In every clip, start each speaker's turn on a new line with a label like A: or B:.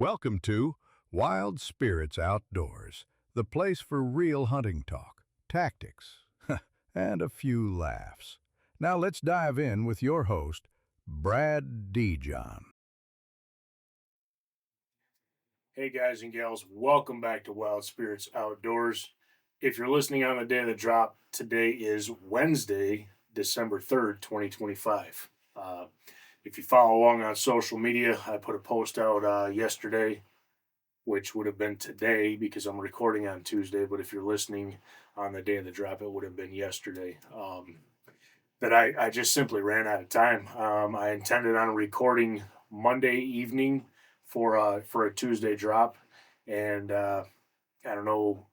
A: Welcome to Wild Spirits Outdoors, the place for real hunting talk, tactics, and a few laughs. Now let's dive in with your host, Brad Dijon.
B: Hey guys and gals, welcome back to Wild Spirits Outdoors. If you're listening on the day of the drop, today is Wednesday, December 3rd, 2025. If you follow along on social media, I put a post out yesterday, which would have been today because I'm recording on Tuesday, but if you're listening on the day of the drop, it would have been yesterday. That I just simply ran out of time. I intended on recording Monday evening for a Tuesday drop, and I don't know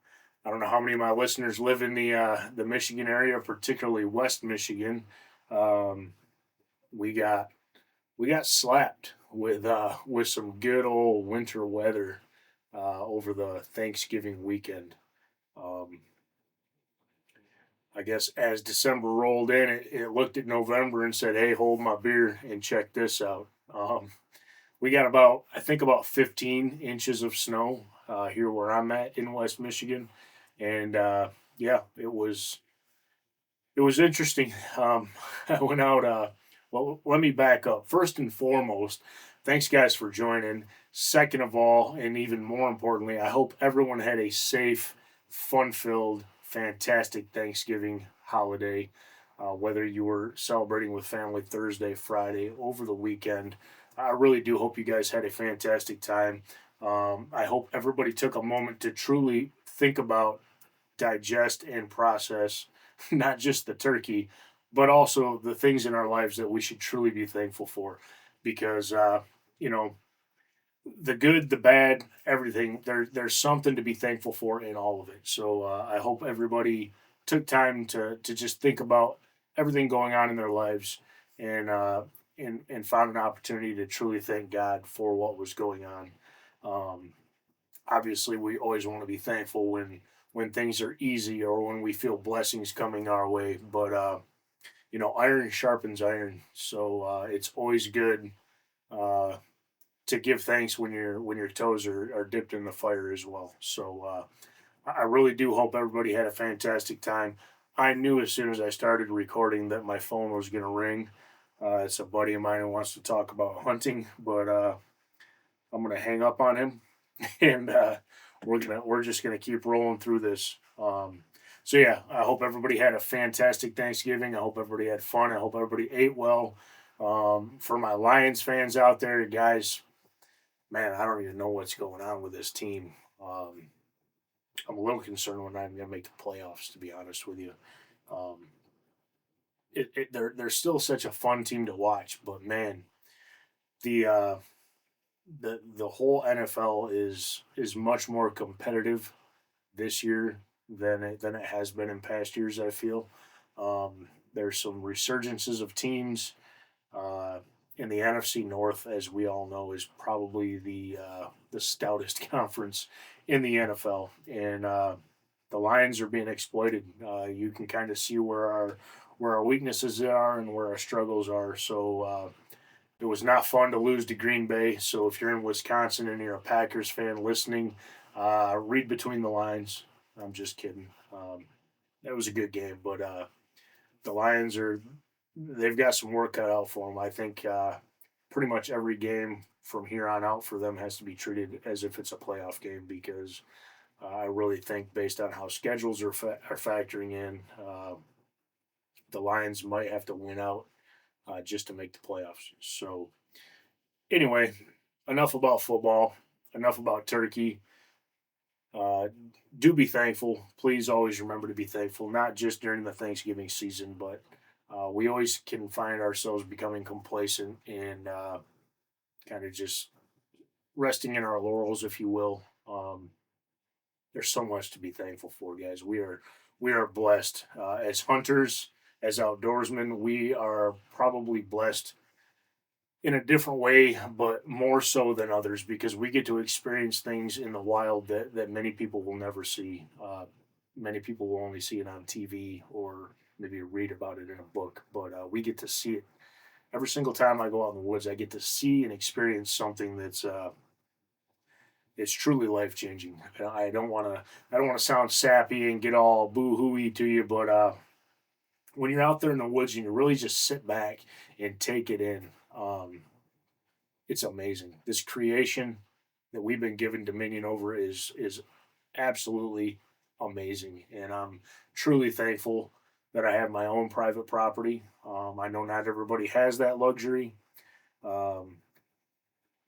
B: I don't know how many of my listeners live in the Michigan area, particularly West Michigan. Um, we got we got slapped with some good old winter weather over the Thanksgiving weekend. Um, I guess as December rolled in, it looked at November and said, "Hey, hold my beer and check this out." We got I think, about 15 inches of snow here where I'm at in West Michigan, and yeah, it was interesting. I went out. Well, let me back up. First and foremost, thanks guys for joining. Second of all, and even more importantly, I hope everyone had a safe, fun-filled, fantastic Thanksgiving holiday. Whether you were celebrating with family Thursday, Friday, over the weekend, I really do hope you guys had a fantastic time. I hope everybody took a moment to truly think about, digest, and process not just the turkey, but also the things in our lives that we should truly be thankful for. Because, you know, the good, the bad, everything, there's something to be thankful for in all of it. So I hope everybody took time to just think about everything going on in their lives and, and found an opportunity to truly thank God for what was going on. Um, Obviously we always want to be thankful when things are easy or when we feel blessings coming our way, but iron sharpens iron, so it's always good uh to give thanks when your toes are dipped in the fire as well. So I really do hope everybody had a fantastic time. I knew as soon as I started recording that my phone was going to ring. It's a buddy of mine who wants to talk about hunting, but I'm going to hang up on him and we're just gonna keep rolling through this. So yeah, I hope everybody had a fantastic Thanksgiving. I hope everybody had fun. I hope everybody ate well. For my Lions fans out there, guys, man, I don't even know what's going on with this team. I'm a little concerned we're not even gonna make the playoffs, to be honest with you. Um, they're still such a fun team to watch, but man, the uh, the whole NFL is much more competitive this year than it has been in past years. I feel there's some resurgences of teams in the NFC North, as we all know, is probably the stoutest conference in the NFL, and the Lions are being exploited. You can kind of see where our weaknesses are and where our struggles are. So. It was not fun to lose to Green Bay. So if you're in Wisconsin and you're a Packers fan listening, read between the lines. I'm just kidding. That was a good game, but the Lions they've got some work cut out for them. I think pretty much every game from here on out for them has to be treated as if it's a playoff game because I really think based on how schedules are factoring in, the Lions might have to win out just to make the playoffs. So anyway, enough about football, enough about turkey. Uh, do be thankful. Please always remember to be thankful, not just during the Thanksgiving season, but we always can find ourselves becoming complacent and kind of just resting in our laurels, if you will. There's so much to be thankful for, guys. We are blessed as hunters, as outdoorsmen. We are probably blessed in a different way, but more so than others because we get to experience things in the wild that many people will never see. Many people will only see it on TV or maybe read about it in a book, but we get to see it every single time I go out in the woods. I get to see and experience something it's truly life changing. I don't want to sound sappy and get all boo hooey to you, but when you're out there in the woods and you really just sit back and take it in, it's amazing. This creation that we've been given dominion over is absolutely amazing, and I'm truly thankful that I have my own private property. I know not everybody has that luxury, um,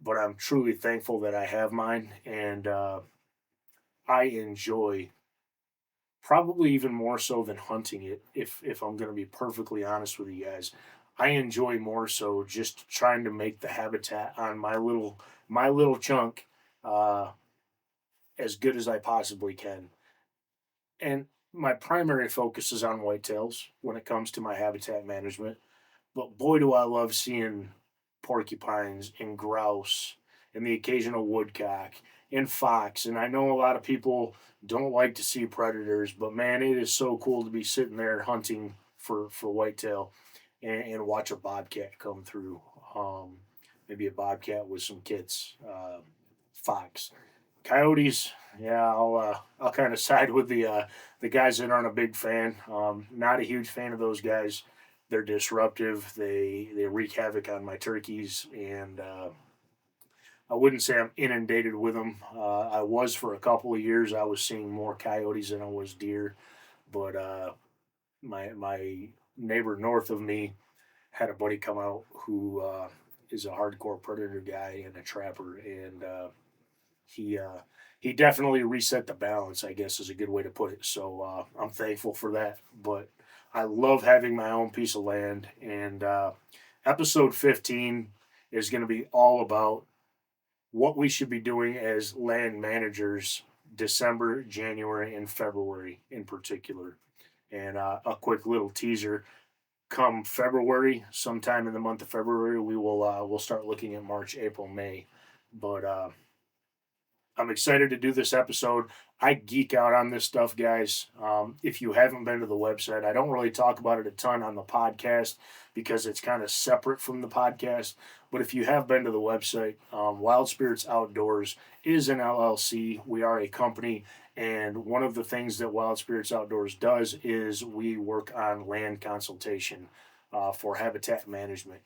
B: but I'm truly thankful that I have mine, and I enjoy probably even more so than hunting it. If I'm going to be perfectly honest with you guys, I enjoy more so just trying to make the habitat on my little chunk uh, as good as I possibly can. And my primary focus is on whitetails when it comes to my habitat management. But boy, do I love seeing porcupines and grouse and the occasional woodcock and fox. And I know a lot of people don't like to see predators, but man, it is so cool to be sitting there hunting for whitetail and watch a bobcat come through. Maybe a bobcat with some kits, fox. Coyotes, yeah, I'll kind of side with the guys that aren't a big fan. Not a huge fan of those guys. They're disruptive. They wreak havoc on my turkeys, and I wouldn't say I'm inundated with them. I was for a couple of years. I was seeing more coyotes than I was deer, but my neighbor north of me had a buddy come out who is a hardcore predator guy and a trapper, and he uh, he definitely reset the balance, I guess is a good way to put it. So I'm thankful for that. But I love having my own piece of land. And episode 15 is going to be all about what we should be doing as land managers December, January, and February in particular. And a quick little teaser: come February, sometime in the month of February, we'll start looking at March, April, May. But I'm excited to do this episode. I geek out on this stuff, guys. If you haven't been to the website, I don't really talk about it a ton on the podcast because it's kind of separate from the podcast. But if you have been to the website, Wild Spirits Outdoors is an LLC. We are a company. And one of the things that Wild Spirits Outdoors does is we work on land consultation for habitat management,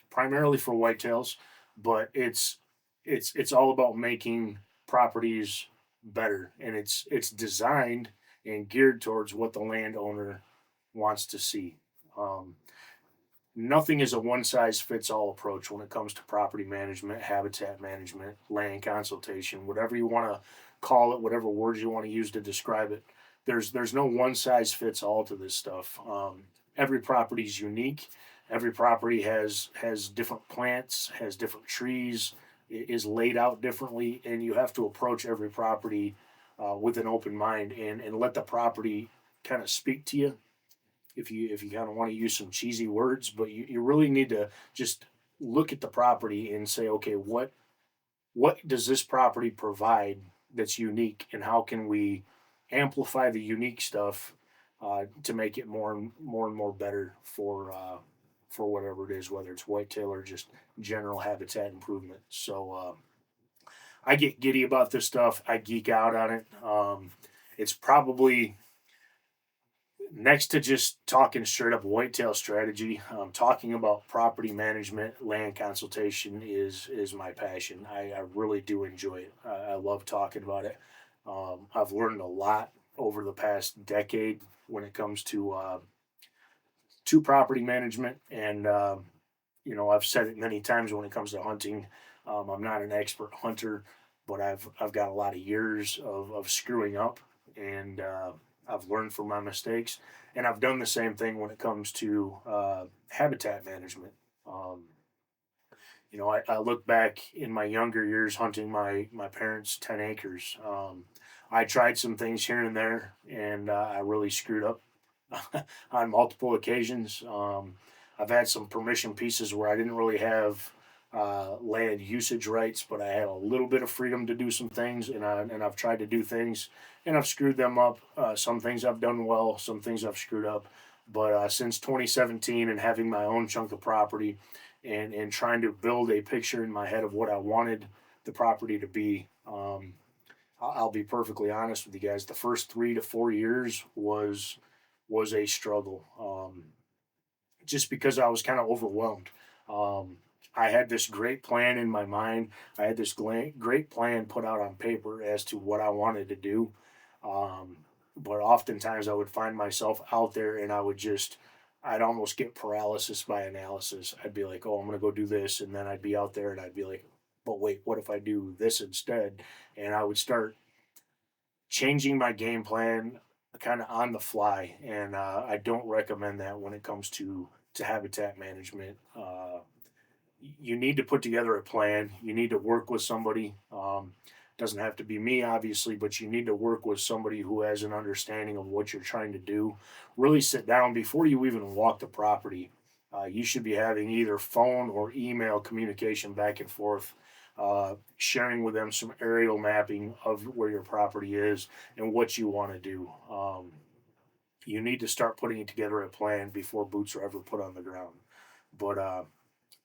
B: primarily for whitetails, but it's all about making properties better, and it's designed and geared towards what the landowner wants to see. um, Nothing is a one size fits all approach when it comes to property management, habitat management, land consultation, whatever you want to call it, whatever words you want to use to describe it. There's no one size fits all to this stuff. Every property is unique. Every property has different plants, has different trees, is laid out differently, and you have to approach every property with an open mind and let the property kind of speak to you. If you kind of want to use some cheesy words, but you really need to just look at the property and say, okay, what does this property provide that's unique, and how can we amplify the unique stuff to make it more and more better for whatever it is, whether it's whitetail or just general habitat improvement. So I get giddy about this stuff. I geek out on it. It's probably next to just talking straight up whitetail strategy. Talking about property management, land consultation is my passion. I really do enjoy it. I love talking about it. I've learned a lot over the past decade when it comes to property management, and I've said it many times when it comes to hunting. I'm not an expert hunter, but I've got a lot of years of screwing up, and I've learned from my mistakes, and I've done the same thing when it comes to habitat management. Um, I look back in my younger years hunting my parents' 10 acres. I tried some things here and there, and I really screwed up on multiple occasions. I've had some permission pieces where I didn't really have land usage rights, but I had a little bit of freedom to do some things, and I've tried to do things, and I've screwed them up. Some things I've done well, some things I've screwed up. But since 2017 and having my own chunk of property and trying to build a picture in my head of what I wanted the property to be. I'll be perfectly honest with you guys. The first 3 to 4 years was a struggle, just because I was kind of overwhelmed. Um, I had this great plan in my mind. I had this great plan put out on paper as to what I wanted to do. Um, but oftentimes I would find myself out there and I'd almost get paralysis by analysis. I'd be like, oh, I'm going to go do this. And then I'd be out there and I'd be like, but wait, what if I do this instead? And I would start changing my game plan kind of on the fly. And I don't recommend that when it comes to habitat management. You need to put together a plan. You need to work with somebody. Doesn't have to be me, obviously, but you need to work with somebody who has an understanding of what you're trying to do. Really sit down before you even walk the property. You should be having either phone or email communication back and forth, sharing with them some aerial mapping of where your property is and what you want to do. You need to start putting together a plan before boots are ever put on the ground. But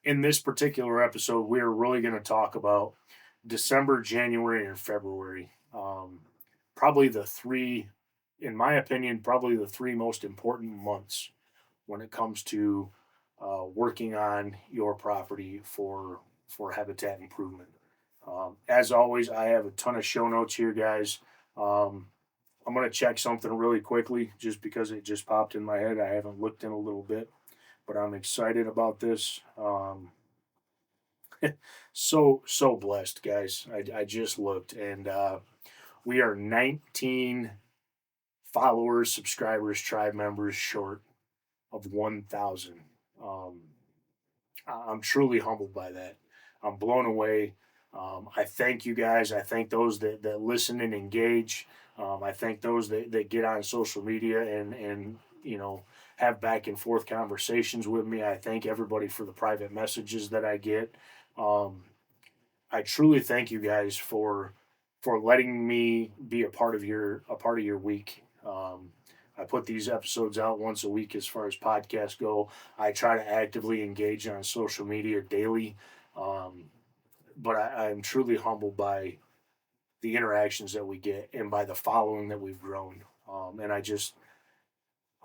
B: in this particular episode, we are really going to talk about December, January, and February. Probably the three, in my opinion, probably the three most important months when it comes to working on your property for habitat improvement. As always, I have a ton of show notes here, guys. I'm going to check something really quickly just because it just popped in my head. I haven't looked in a little bit, but I'm excited about this. So blessed, guys. I just looked, and we are 19 followers, subscribers, tribe members short of 1,000. Um, I'm truly humbled by that. I'm blown away. I thank you guys. I thank those that listen and engage. I thank those that get on social media and have back and forth conversations with me. I thank everybody for the private messages that I get. Um, I truly thank you guys for letting me be a part of your week. I put these episodes out once a week as far as podcasts go. I try to actively engage on social media daily, um, but I'm truly humbled by the interactions that we get and by the following that we've grown. And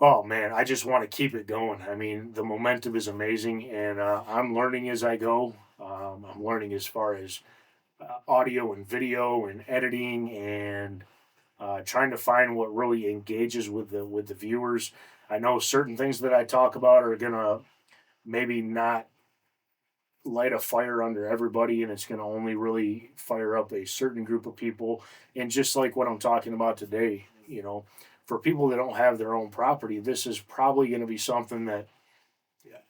B: oh man, I just want to keep it going. I mean, the momentum is amazing, and I'm learning as I go. I'm learning as far as audio and video and editing and trying to find what really engages with the viewers. I know certain things that I talk about are gonna maybe not light a fire under everybody, and it's gonna only really fire up a certain group of people. And just like what I'm talking about today, for people that don't have their own property, this is probably going to be something that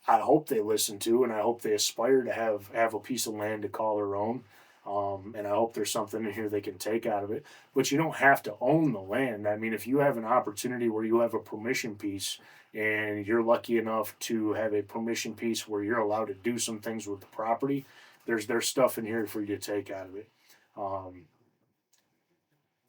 B: I hope they listen to, and I hope they aspire to have a piece of land to call their own. And I hope there's something in here they can take out of it. But you don't have to own the land. I mean, if you have an opportunity where you have a permission piece and you're lucky enough to have a permission piece where you're allowed to do some things with the property, there's stuff in here for you to take out of it. Um,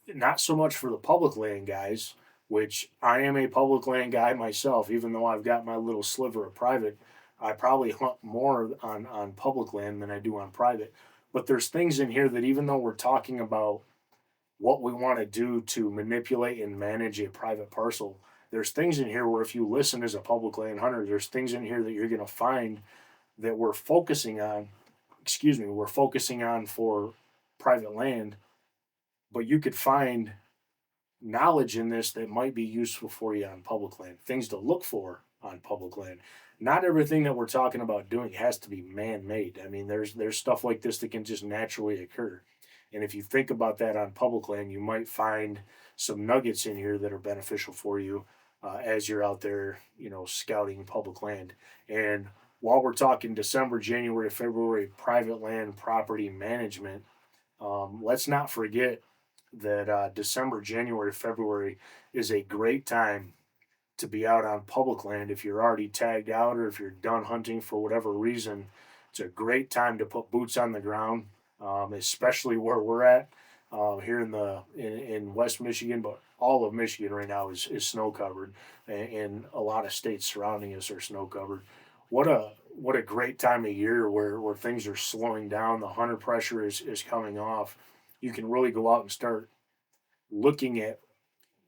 B: Not so much for the public land guys, which I am a public land guy myself, even though I've got my little sliver of private. I probably hunt more on public land than I do on private. But there's things in here that, even though we're talking about what we want to do to manipulate and manage a private parcel, there's things in here where if you listen as a public land hunter, there's things in here that you're going to find that we're focusing on for private land, but you could find knowledge in this that might be useful for you on public land, things to look for on public land. Not everything that we're talking about doing has to be man-made. I mean, there's stuff like this that can just naturally occur. And if you think about that on public land, you might find some nuggets in here that are beneficial for you as you're out there, scouting public land. And while we're talking December, January, February, private land property management, let's not forget that December, January, February is a great time to be out on public land. If you're already tagged out or if you're done hunting for whatever reason, it's a great time to put boots on the ground, especially where we're at here in West Michigan, but all of Michigan right now is snow covered, and a lot of states surrounding us are snow covered. What what a great time of year where things are slowing down. The hunter pressure is coming off. You can really go out and start looking at.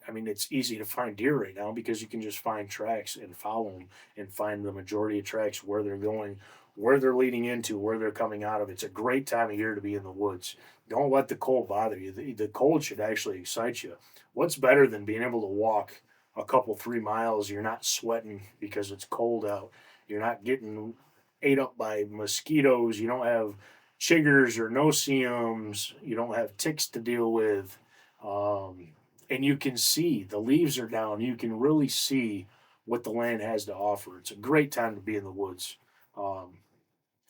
B: I mean, it's easy to find deer right now because you can just find tracks and follow them and find the majority of tracks where they're going, where they're leading into, where they're coming out of. It's a great time of year to be in the woods. Don't let the cold bother you. The cold should actually excite you. What's better than being able to walk a couple, 3 miles? You're not sweating because it's cold out. You're not getting ate up by mosquitoes. You don't have chiggers or no-see-ums. You don't have ticks to deal with. Um, and you can see the leaves are down. You can really see what the land has to offer. It's a great time to be in the woods, um,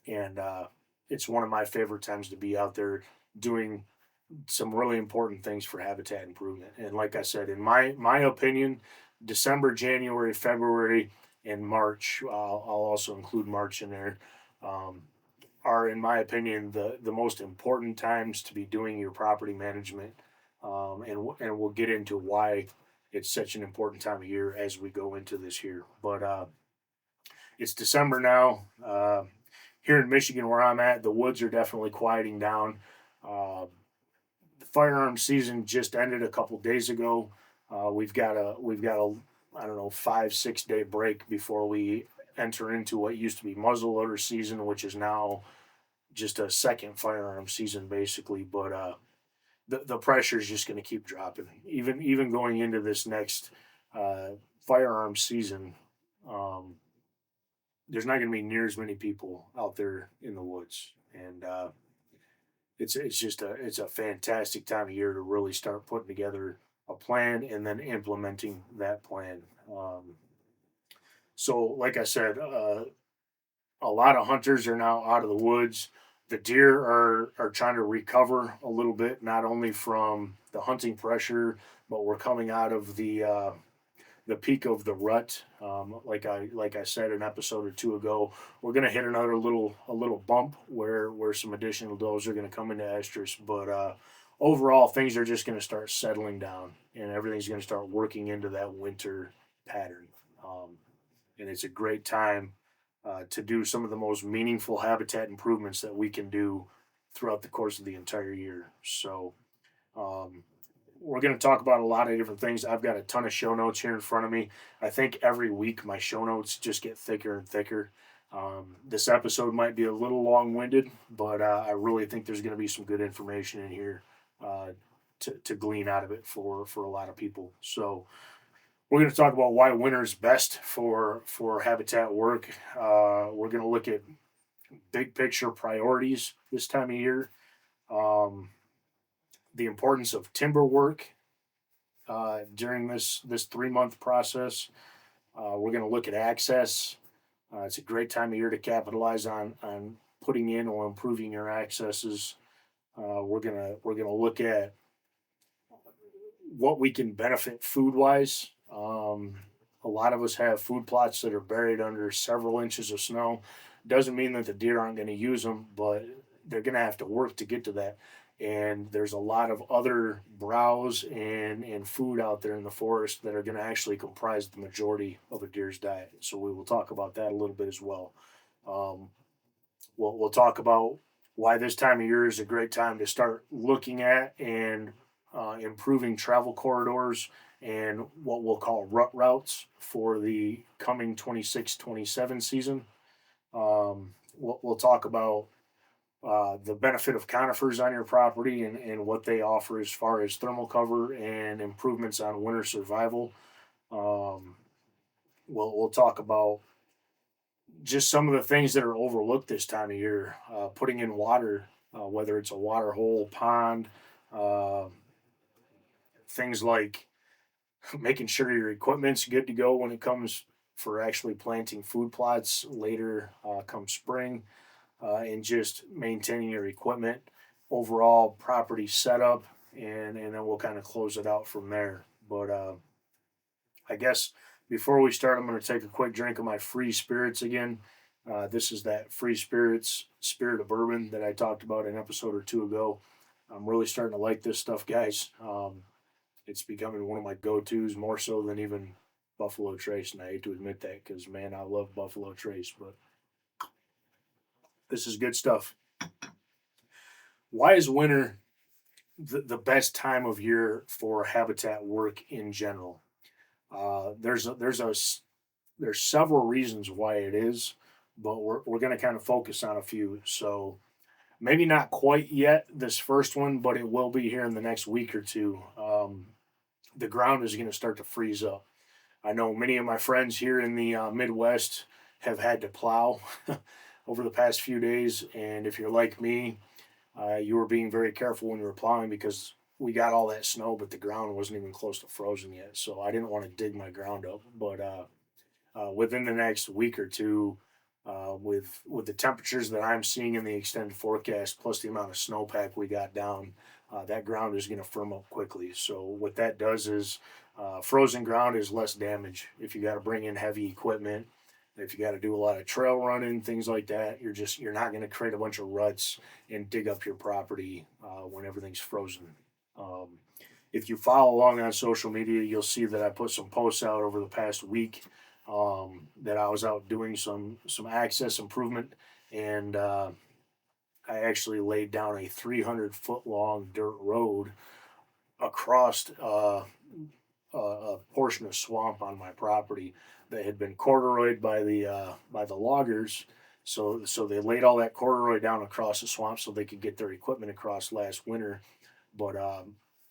B: and it's one of my favorite times to be out there doing some really important things for habitat improvement. And like I said, in my opinion, December, January, February, and March, I'll also include March in there. Um, are, in my opinion, the most important times to be doing your property management, and we'll get into why it's such an important time of year as we go into this year. But it's December now. Here in Michigan, where I'm at, the woods are definitely quieting down. Uh, the firearm season just ended a couple days ago. We've got a I don't know 5-6 day break before we enter into what used to be muzzleloader season, which is now just a second firearm season basically. But the pressure is just going to keep dropping. Even going into this next uh, firearm season, um, there's not going to be near as many people out there in the woods, and it's a fantastic time of year to really start putting together a plan and then implementing that plan. So, like I said, a lot of hunters are now out of the woods. The deer are trying to recover a little bit, not only from the hunting pressure, but we're coming out of the peak of the rut. Like I said an episode or two ago, we're gonna hit another little bump where some additional does are gonna come into estrus. But overall, things are just gonna start settling down, and everything's gonna start working into that winter pattern. Um, and it's a great time to do some of the most meaningful habitat improvements that we can do throughout the course of the entire year. So, um, we're going to talk about a lot of different things. I've got a ton of show notes here in front of me. I think every week my show notes just get thicker and thicker. This episode might be a little long winded, but I really think there's going to be some good information in here uh, to glean out of it for a lot of people. So, we're going to talk about why winter's best for habitat work. We're going to look at big picture priorities this time of year, um, the importance of timber work during this 3 month process. We're going to look at access. It's a great time of year to capitalize on putting in or improving your accesses. We're gonna look at what we can benefit food wise. A lot of us have food plots that are buried under several inches of snow. Doesn't mean that the deer aren't going to use them, but they're going to have to work to get to that. And there's a lot of other browse and food out there in the forest that are going to actually comprise the majority of a deer's diet. So we will talk about that a little bit as well. Um, we'll talk about why this time of year is a great time to start looking at and improving travel corridors and what we'll call rut routes for the coming 26-27 season. We'll talk about the benefit of conifers on your property and what they offer as far as thermal cover and improvements on winter survival. Um, we'll talk about just some of the things that are overlooked this time of year. Putting in water, whether it's a water hole, pond, uh, things like making sure your equipment's good to go when it comes for actually planting food plots later come spring, and just maintaining your equipment, overall property setup, and then we'll kind of close it out from there. But I guess before we start, I'm going to take a quick drink of my free spirits again. This is that free spirits spirit of bourbon that I talked about an episode or two ago. I'm really starting to like this stuff, guys. It's becoming one of my go-tos more so than even Buffalo Trace, and I hate to admit that because man, I love Buffalo Trace, but This is good stuff. Why is winter the best time of year for habitat work in general? There's several reasons why it is, but we're going to kind of focus on a few. So maybe not quite yet this first one, but it will be here in the next week or two. The ground is going to start to freeze up. I know many of my friends here in the Midwest have had to plow over the past few days, and if you're like me, you were being very careful when you were plowing because we got all that snow, but the ground wasn't even close to frozen yet. So I didn't want to dig my ground up. But within the next week or two, with the temperatures that I'm seeing in the extended forecast, plus the amount of snowpack we got down, that ground is going to firm up quickly. So what that does is frozen ground is less damage. If you got to bring in heavy equipment, if you got to do a lot of trail running, things like that, you're not going to create a bunch of ruts and dig up your property when everything's frozen. Um, if you follow along on social media, you'll see that I put some posts out over the past week that I was out doing some access improvement, and I actually laid down a 300-foot long dirt road across a portion of swamp on my property that had been corduroyed by the loggers. So they laid all that corduroy down across the swamp so they could get their equipment across last winter. But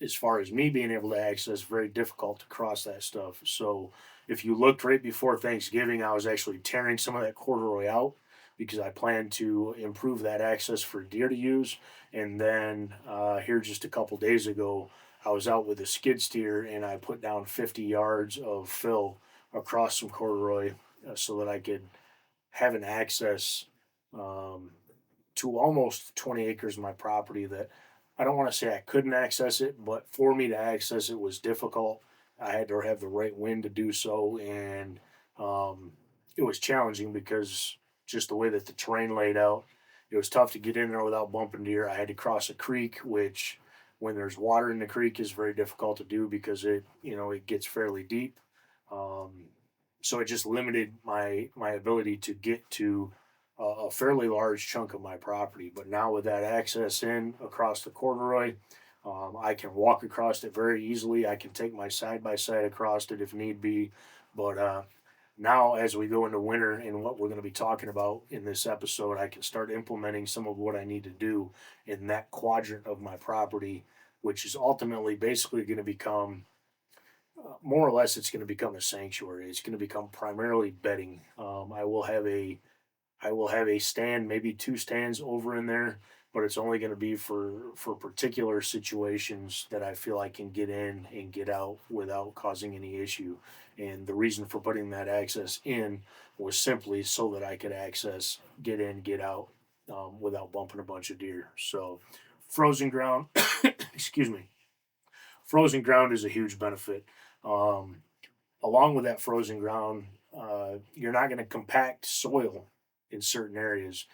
B: as far as me being able to access, very difficult to cross that stuff. So if you looked right before Thanksgiving, I was actually tearing some of that corduroy out because I plan to improve that access for deer to use. And then here just a couple days ago, I was out with a skid steer and I put down 50 yards of fill across some corduroy so that I could have an access um, to almost 20 acres of my property that I don't want to say I couldn't access it, but for me to access it was difficult. I had to have the right wind to do so, and it was challenging because just the way that the terrain laid out, it was tough to get in there without bumping deer. I had to cross a creek, which when there's water in the creek is very difficult to do because it gets fairly deep. Um, so it just limited my ability to get to a fairly large chunk of my property. But now with that access in across the corduroy, I can walk across it very easily. I can take my side by side across it if need be. But now, as we go into winter and what we're going to be talking about in this episode, I can start implementing some of what I need to do in that quadrant of my property, which is ultimately basically going to become more or less it's going to become a sanctuary. It's going to become primarily bedding. I will have a stand, maybe two stands over in there, but it's only going to be for particular situations that I feel I can get in and get out without causing any issue. And the reason for putting that access in was simply so that I could access, get in, get out without bumping a bunch of deer. So, frozen ground, excuse me, frozen ground is a huge benefit. Um, Along with that frozen ground, you're not going to compact soil in certain areas.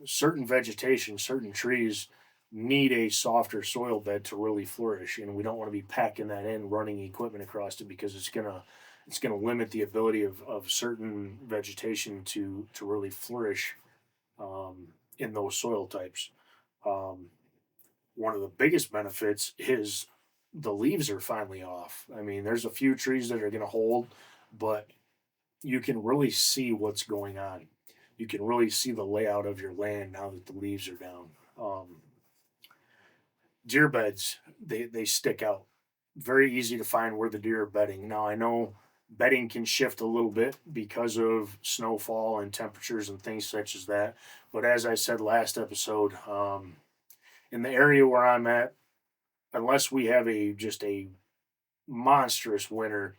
B: Certain vegetation, certain trees need a softer soil bed to really flourish, and we don't want to be packing that in, running equipment across it because it's gonna limit the ability of certain vegetation to really flourish in those soil types. Um, One of the biggest benefits is the leaves are finally off. I mean, there's a few trees that are going to hold, but you can really see what's going on. You can really see the layout of your land now that the leaves are down. Deer beds, they stick out. Very easy to find where the deer are bedding. Now, I know bedding can shift a little bit because of snowfall and temperatures and things such as that. But as I said last episode, in the area where I'm at, unless we have a monstrous winter,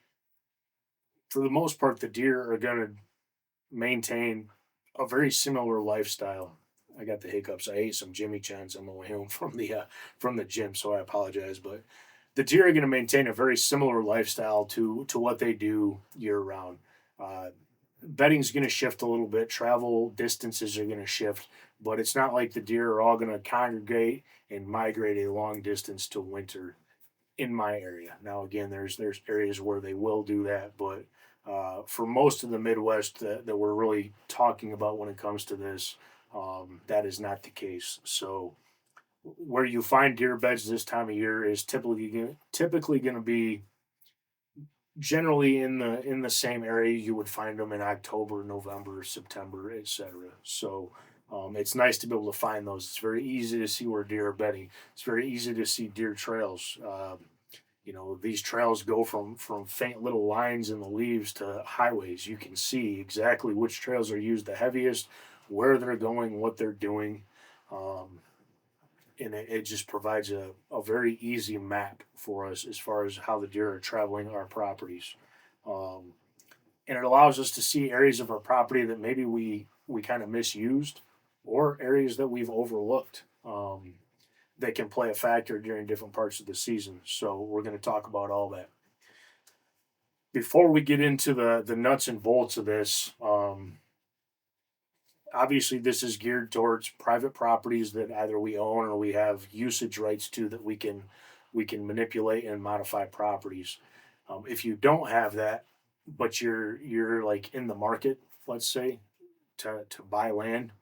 B: for the most part, the deer are going to maintain a very similar lifestyle. I got the hiccups. I ate some Jimmy John's on my way home from the gym, so I apologize. But the deer are going to maintain a very similar lifestyle to what they do year round. Uh, Bedding's going to shift a little bit. Travel distances are going to shift, but it's not like the deer are all going to congregate and migrate a long distance to winter in my area. Now, again, there's areas where they will do that, but for most of the Midwest that we're really talking about when it comes to this, That is not the case. So where you find deer beds this time of year is typically going to be generally in the same area you would find them in October, November, September, etc. So it's nice to be able to find those. It's very easy to see where deer are bedding. It's very easy to see deer trails. These trails go from faint little lines in the leaves to highways. You can see exactly which trails are used the heaviest, where they're going, what they're doing. Um, and it just provides a very easy map for us as far as how the deer are traveling our properties. Um, and it allows us to see areas of our property that maybe we kind of misused, or areas that we've overlooked, that can play a factor during different parts of the season. So we're going to talk about all that. Before we get into the nuts and bolts of this, obviously this is geared towards private properties that either we own or we have usage rights to, that we can manipulate and modify properties. If you don't have that, but you're like in the market, let's say, to buy land,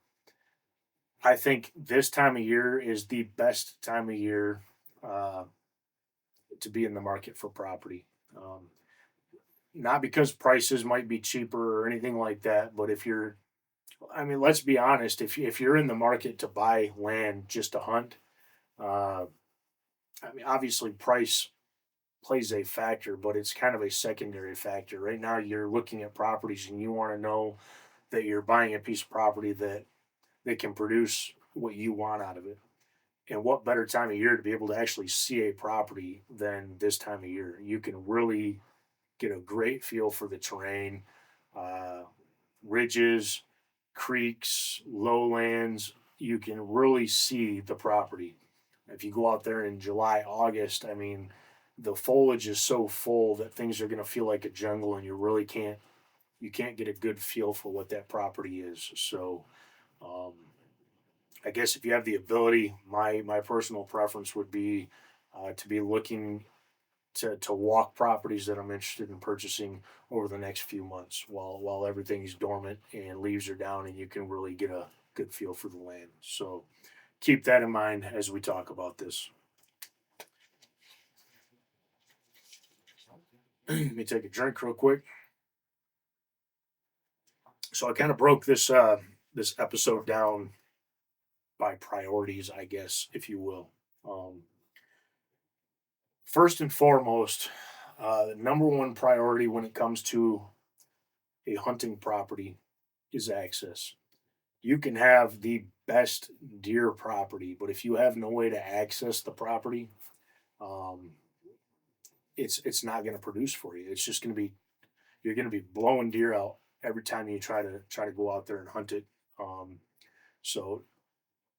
B: I think this time of year is the best time of year uh, to be in the market for property. Not because prices might be cheaper or anything like that, but I mean, let's be honest, if you're in the market to buy land just to hunt, uh, I mean, obviously price plays a factor, but it's kind of a secondary factor. Right now, you're looking at properties and you want to know that you're buying a piece of property that can produce what you want out of it. And what better time of year to be able to actually see a property than this time of year? You can really get a great feel for the terrain, uh, ridges, creeks, lowlands. You can really see the property. If you go out there in July, August, I mean, the foliage is so full that things are going to feel like a jungle, and you can't get a good feel for what that property is. So, um, I guess if you have the ability, my personal preference would be to be looking to walk properties that I'm interested in purchasing over the next few months, while everything's dormant and leaves are down, and you can really get a good feel for the land. So keep that in mind as we talk about this. Let me take a drink real quick. So I kind of broke this episode down by priorities, I guess, if you will. First and foremost, the number one priority when it comes to a hunting property is access. You can have the best deer property, but if you have no way to access the property, um, it's not going to produce for you. It's just going to be You're going to be blowing deer out every time you try to go out there and hunt it. Um, so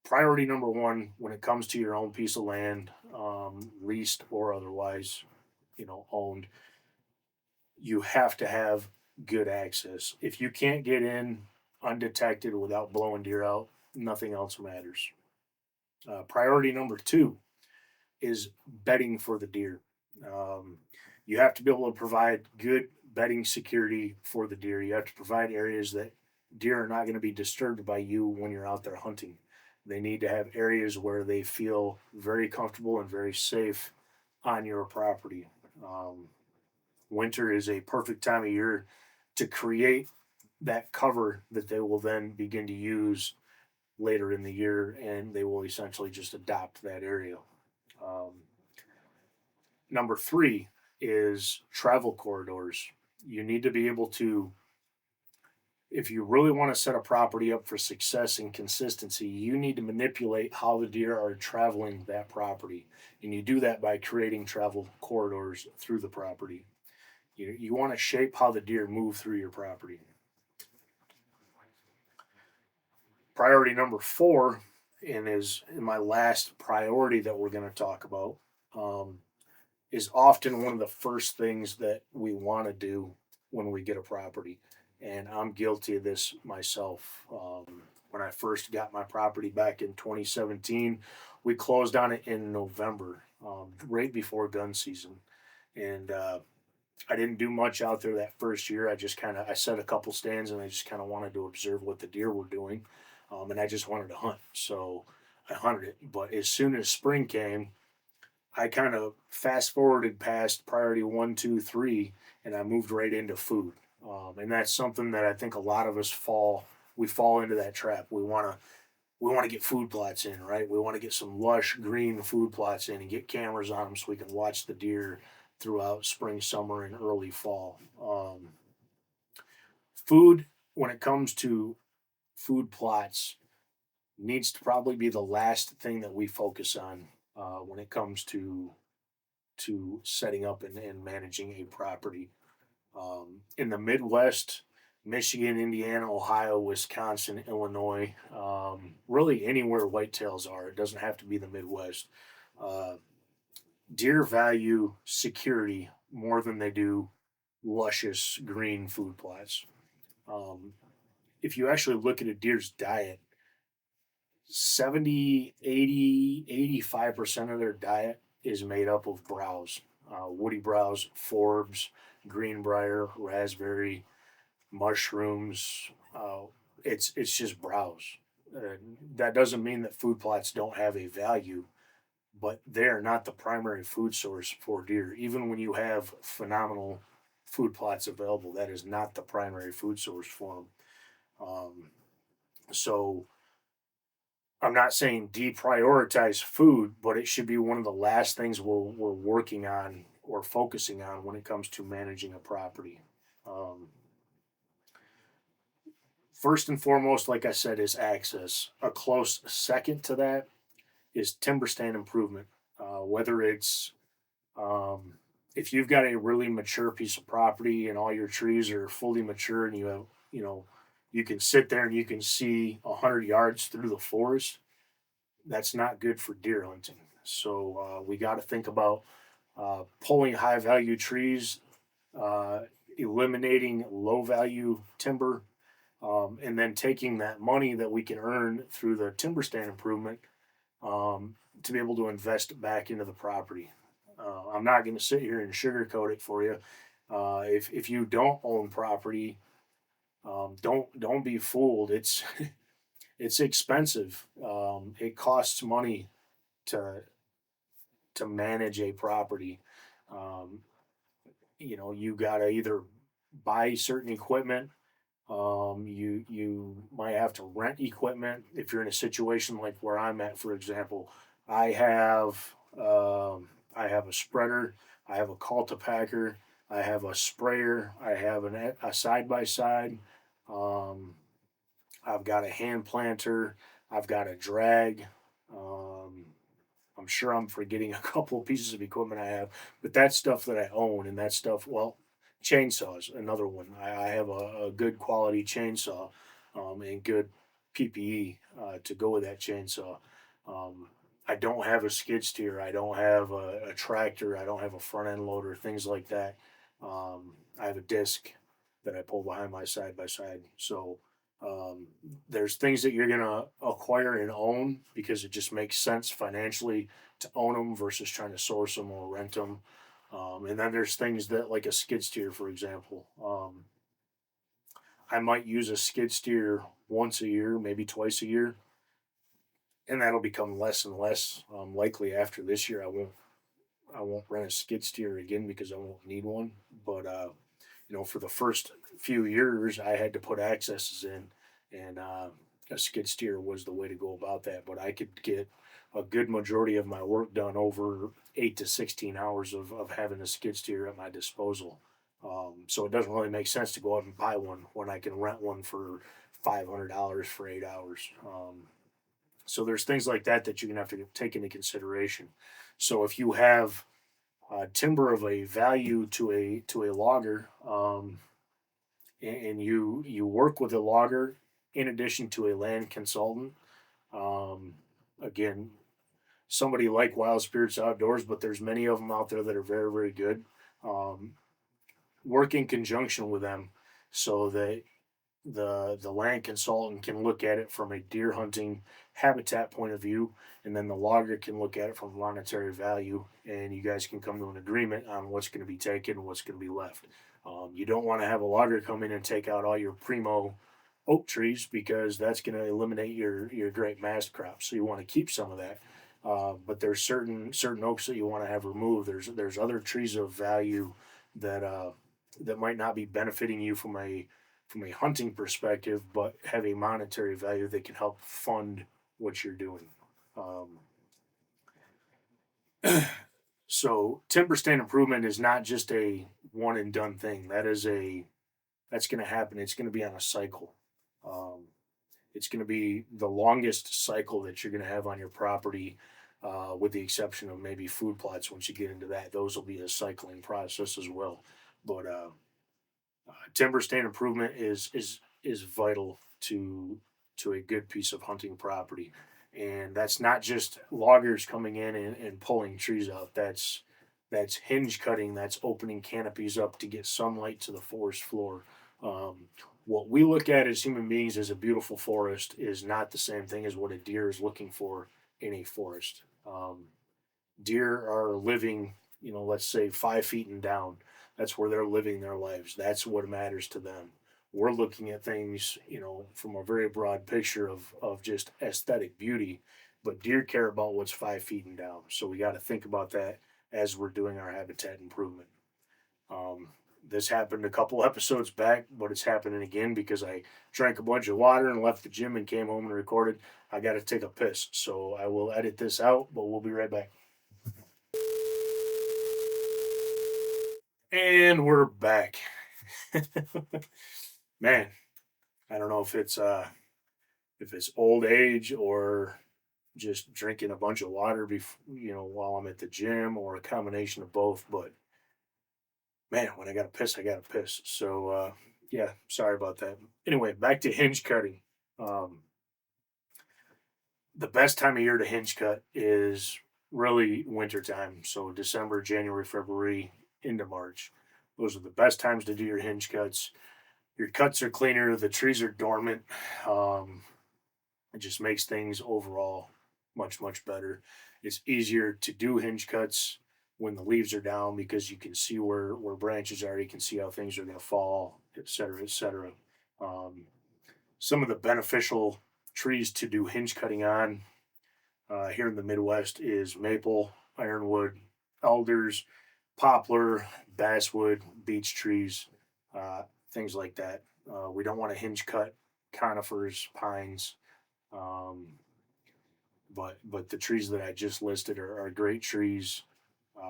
B: priority number one when it comes to your own piece of land, leased or otherwise, owned, you have to have good access. If you can't get in undetected without blowing deer out, nothing else matters. Priority number two is bedding for the deer. Um, you have to be able to provide good bedding security for the deer. You have to provide areas that deer are not going to be disturbed by you when you're out there hunting. They need to have areas where they feel very comfortable and very safe on your property. Um, Winter is a perfect time of year to create that cover that they will then begin to use later in the year, and they will essentially just adopt that area. Um, Number three is travel corridors. You need to be able to, if you really want to set a property up for success and consistency, you need to manipulate how the deer are traveling that property. And you do that by creating travel corridors through the property. You want to shape how the deer move through your property. Priority number four, and is my last priority that we're going to talk about, um, is often one of the first things that we want to do when we get a property. And I'm guilty of this myself. When I first got my property back in 2017, we closed on it in November, right before gun season. And I didn't do much out there that first year. I set a couple stands and I just kind of wanted to observe what the deer were doing. and I just wanted to hunt. So I hunted it. But as soon as spring came, I kind of fast forwarded past priority one, two, three, and I moved right into food. And that's something that I think a lot of us we fall into that trap. We want to get food plots in, right? We want to get some lush green food plots in and get cameras on them so we can watch the deer throughout spring, summer, and early fall. Food, when it comes to food plots, needs to probably be the last thing that we focus on when it comes to setting up and managing a property. In the Midwest, Michigan, Indiana, Ohio, Wisconsin, Illinois, really anywhere whitetails are. It doesn't have to be the Midwest. Uh, Deer value security more than they do luscious green food plots. Um, if you actually look at a deer's diet, 70, 80, 85% of their diet is made up of browse, woody browse, forbs, greenbrier, raspberry, mushrooms. It's just browse. That doesn't mean that food plots don't have a value, but they're not the primary food source for deer. Even when you have phenomenal food plots available, that is not the primary food source for them. So I'm not saying deprioritize food, but it should be one of the last things we're working on or focusing on when it comes to managing a property. Um, First and foremost, like I said, is access. A close second to that is timber stand improvement. Whether it's if you've got a really mature piece of property and all your trees are fully mature and you have, you can sit there and you can see 100 yards through the forest, that's not good for deer hunting. So we got to think about pulling high value trees, uh, eliminating low value timber, and then taking that money that we can earn through the timber stand improvement to be able to invest back into the property. I'm not going to sit here and sugarcoat it for you. If you don't own property, don't be fooled. It's expensive. It costs money to to manage a property. Um, you got to either buy certain equipment. You might have to rent equipment if you're in a situation like where I'm at. For example, I have I have a spreader, I have a cultipacker, I have a sprayer, I have a side by side. I've got a hand planter, I've got a drag. Um, I'm sure I'm forgetting a couple of pieces of equipment I have, but that's stuff that I own, and that stuff. Well, chainsaws, another one. I have a good quality chainsaw, and good PPE to go with that chainsaw. Um, I don't have a skid steer. I don't have a tractor. I don't have a front end loader. Things like that. I have a disc that I pull behind my side by side. So um, there's things that you're gonna acquire and own because it just makes sense financially to own them versus trying to source them or rent them. And then there's things that, like a skid steer, for example. I might use a skid steer once a year, maybe twice a year, and that'll become less and less likely after this year. I won't rent a skid steer again because I won't need one. But for the first few years, I had to put accesses in, and a skid steer was the way to go about that. But I could get a good majority of my work done over 8 to 16 hours of having a skid steer at my disposal. So it doesn't really make sense to go out and buy one when I can rent one for $500 for 8 hours. So there's things like that that you're gonna have to take into consideration. So if you have timber of a value to a logger, and you work with a logger in addition to a land consultant. Um, Again, somebody like Wild Spirits Outdoors, but there's many of them out there that are very, very good. Um, Work in conjunction with them so that the land consultant can look at it from a deer hunting habitat point of view, and then the logger can look at it from monetary value, and you guys can come to an agreement on what's going to be taken and what's going to be left. You don't want to have a logger come in and take out all your primo oak trees because that's going to eliminate your great mast crop. So you want to keep some of that. But there's certain oaks that you want to have removed. There's other trees of value that that might not be benefiting you from a hunting perspective, but have a monetary value that can help fund what you're doing. Um, so timber stand improvement is not just a one and done thing. That's going to happen. It's going to be on a cycle. Um, it's going to be the longest cycle that you're going to have on your property, with the exception of maybe food plots. Once you get into that, those will be a cycling process as well. But timber stand improvement is vital to a good piece of hunting property, and that's not just loggers coming in and pulling trees out. That's hinge cutting. That's opening canopies up to get sunlight to the forest floor. Um, what we look at as human beings as a beautiful forest is not the same thing as what a deer is looking for in a forest. Deer are living, let's say 5 feet and down. That's where they're living their lives. That's what matters to them. We're looking at things, from a very broad picture of just aesthetic beauty, but deer care about what's 5 feet and down. So we got to think about that as we're doing our habitat improvement. Um, this happened a couple episodes back, but it's happening again because I drank a bunch of water and left the gym and came home and recorded. I got to take a piss, so I will edit this out, but we'll be right back. And we're back. Man, I don't know if it's old age or just drinking a bunch of water while I'm at the gym, or a combination of both, but man, when I got to piss, I got to piss. So yeah, sorry about that. Anyway, back to hinge cutting. Um, the best time of year to hinge cut is really winter time. So December, January, February into March. Those are the best times to do your hinge cuts. Your cuts are cleaner, the trees are dormant. Um, it just makes things overall much, much better. It's easier to do hinge cuts when the leaves are down because you can see where branches are, you can see how things are going to fall, et cetera, et cetera. Um, some of the beneficial trees to do hinge cutting on, here in the Midwest, is maple, ironwood, elders, poplar, basswood, beech trees, uh, things like that. We don't want to hinge cut conifers, pines, um, but the trees that I just listed are great trees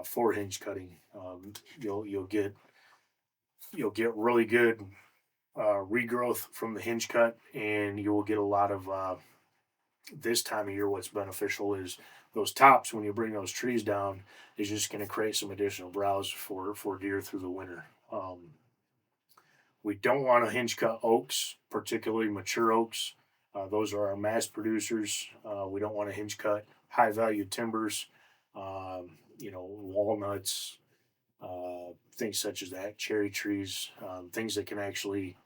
B: for hinge cutting. You'll get really good regrowth from the hinge cut, and you will get a lot of this time of year. What's beneficial is those tops. When you bring those trees down, is just going to create some additional browse for deer through the winter. We don't want to hinge cut oaks, particularly mature oaks. Those are our mass producers. We don't want to hinge cut high value timbers, walnuts, things such as that, cherry trees, things that can actually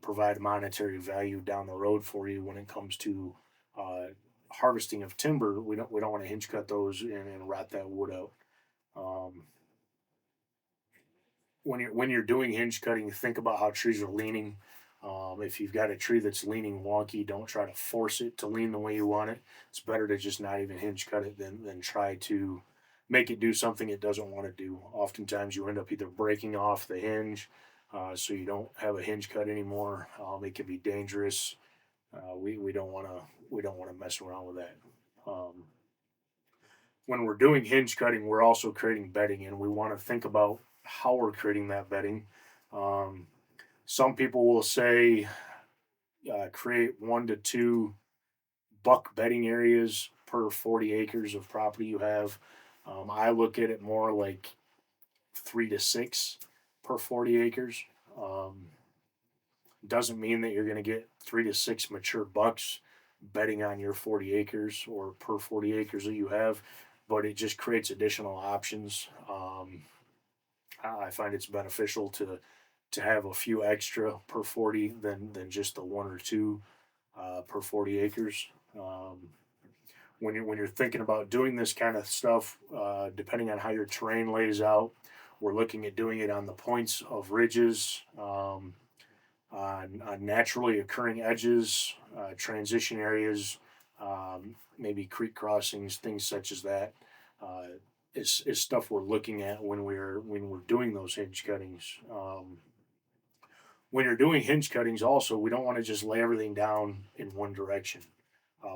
B: provide monetary value down the road for you when it comes to uh, harvesting of timber. We don't want to hinge cut those and rot that wood out. Um, when you're doing hinge cutting, think about how trees are leaning. If you've got a tree that's leaning wonky, don't try to force it to lean the way you want it. It's better to just not even hinge cut it than try to make it do something it doesn't want to do. Oftentimes, you end up either breaking off the hinge, so you don't have a hinge cut anymore. It can be dangerous. We don't want to mess around with that. Um, when we're doing hinge cutting, we're also creating bedding, and we want to think about how we're creating that bedding. Um, some people will say create 1 to 2 buck bedding areas per 40 acres of property you have. I look at it more like 3 to 6 per 40 acres. Um, doesn't mean that you're going to get 3 to 6 mature bucks bedding on your 40 acres or per 40 acres that you have, but it just creates additional options. I find it's beneficial to have a few extra per 40 than just the 1 or 2 per 40 acres. Um, when you're thinking about doing this kind of stuff, depending on how your terrain lays out, we're looking at doing it on the points of ridges. on naturally occurring edges, transition areas, maybe creek crossings, things such as that. Uh, is stuff we're looking at when we're doing those hinge cuttings. When you're doing hinge cuttings, also we don't want to just lay everything down in one direction.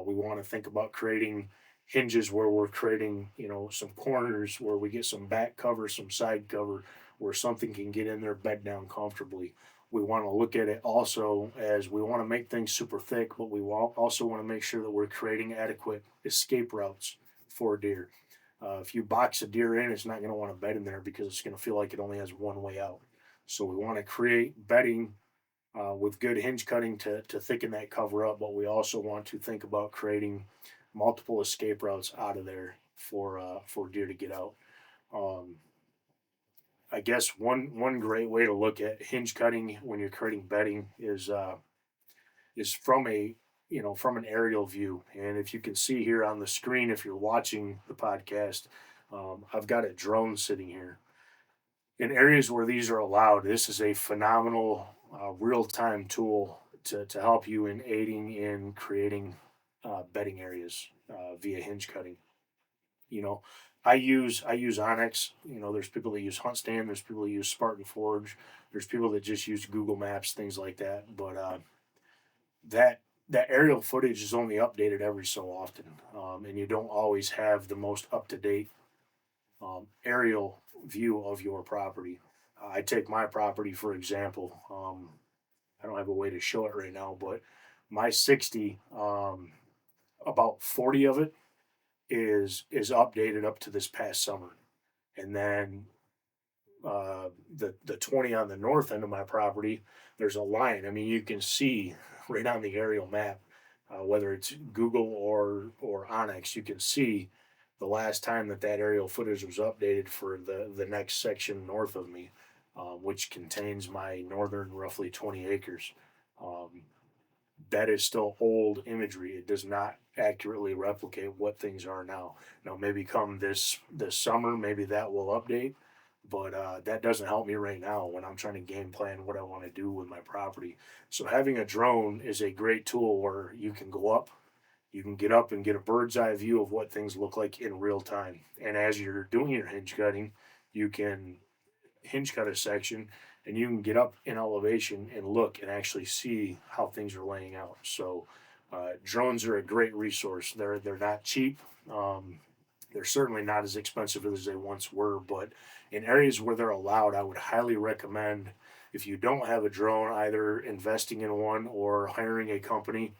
B: We want to think about creating hinges where we're creating, some corners where we get some back cover, some side cover, where something can get in there, bed down comfortably. We want to look at it also as we want to make things super thick, but we also want to make sure that we're creating adequate escape routes for deer. If you box a deer in, it's not going to want to bed in there because it's going to feel like it only has one way out. So we want to create bedding with good hinge cutting to thicken that cover up, but we also want to think about creating multiple escape routes out of there for deer to get out. Um, I guess one great way to look at hinge cutting when you're creating bedding is from from an aerial view. And if you can see here on the screen, if you're watching the podcast, I've got a drone sitting here. In areas where these are allowed, this is a phenomenal real-time tool to help you in aiding in creating bedding areas via hinge cutting. You know, I use Onyx. There's people that use Hunt Stand. There's people that use Spartan Forge. There's people that just use Google Maps, things like that. But that that aerial footage is only updated every so often, and you don't always have the most up to date aerial view of your property. I take my property for example. I don't have a way to show it right now, but my 60, about 40 of it is updated up to this past summer, and then the 20 on the north end of my property, there's a line. I mean, you can see right on the aerial map, whether it's Google or Onyx, you can see the last time that aerial footage was updated for the next section north of me, which contains my northern roughly 20 acres. Um, that is still old imagery. It does not accurately replicate what things are now. Now, maybe come this summer, maybe that will update, but that doesn't help me right now when I'm trying to game plan what I want to do with my property. So having a drone is a great tool where you can go up, you can get up and get a bird's eye view of what things look like in real time. And as you're doing your hinge cutting, you can hinge cut a section and you can get up in elevation and look and actually see how things are laying out. So drones are a great resource. They're not cheap. They're certainly not as expensive as they once were, but in areas where they're allowed, I would highly recommend, if you don't have a drone, either investing in one or hiring a company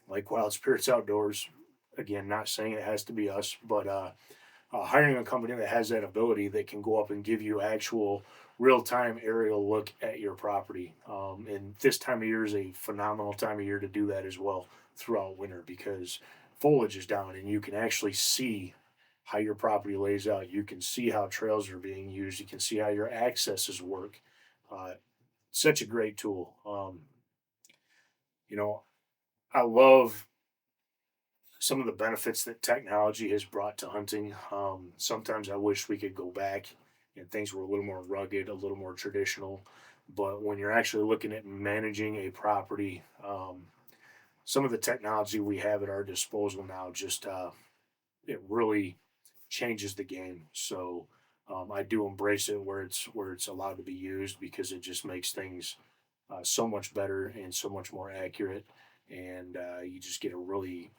B: like Wild Spirits Outdoors. Again, not saying it has to be us, but hiring a company that has that ability that can go up and give you actual real time aerial look at your property. And this time of year is a phenomenal time of year to do that as well throughout winter because foliage is down and you can actually see how your property lays out. You can see how trails are being used. You can see how your accesses work. Uh, Such a great tool. You know, I love some of the benefits that technology has brought to hunting. Sometimes I wish we could go back and things were a little more rugged, a little more traditional. But when you're actually looking at managing a property, some of the technology we have at our disposal now just it really changes the game. So I do embrace it where it's allowed to be used because it just makes things so much better and so much more accurate, and you just get a really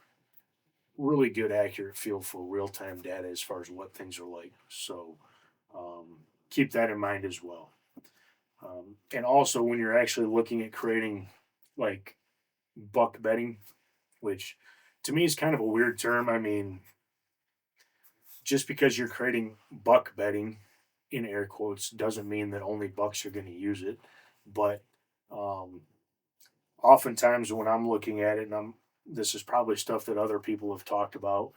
B: good accurate feel for real time data as far as what things are like. So keep that in mind as well. And also when you're actually looking at creating like buck bedding, which to me is kind of a weird term. I mean, just because you're creating buck bedding in air quotes doesn't mean that only bucks are going to use it. But um, oftentimes when I'm looking at it, and this is probably stuff that other people have talked about,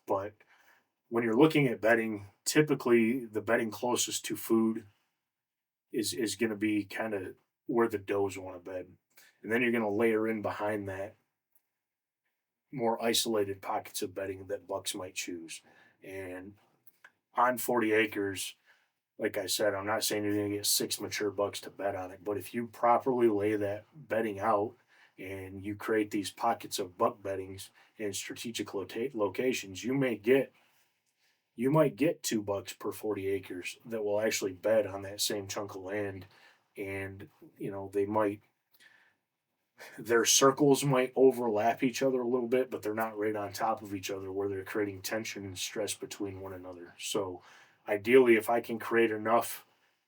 B: but when you're looking at bedding, typically the bedding closest to food is going to be kind of where the does want to bed, and then you're going to layer in behind that more isolated pockets of bedding that bucks might choose. And on 40 acres, like I said, I'm not saying you're going to get 6 mature bucks to bed on it, but if you properly lay that bedding out and you create these pockets of buck beddings in strategic locations, you might get 2 bucks per 40 acres that will actually bed on that same chunk of land. And, they might, their circles might overlap each other a little bit, but they're not right on top of each other where they're creating tension and stress between one another. So, ideally, if I can create enough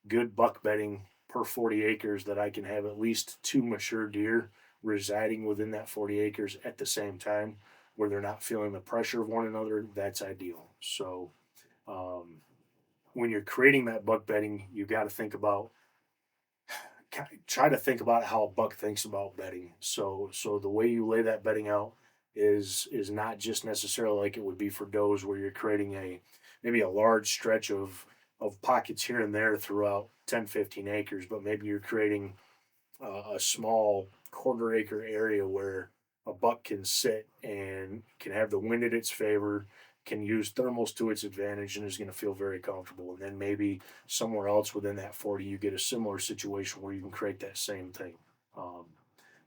B: good buck bedding per 40 acres that I can have at least 2 mature deer residing within that 40 acres at the same time where they're not feeling the pressure of one another, that's ideal. So, um, when you're creating that buck bedding, you got to try to think about how a buck thinks about bedding. So the way you lay that bedding out is not just necessarily like it would be for does, where you're creating maybe a large stretch of pockets here and there throughout 10-15 acres, but maybe you're creating a small quarter-acre area where a buck can sit and can have the wind in its favor, can use thermals to its advantage, and is going to feel very comfortable. And then maybe somewhere else within that 40, you get a similar situation where you can create that same thing. Um,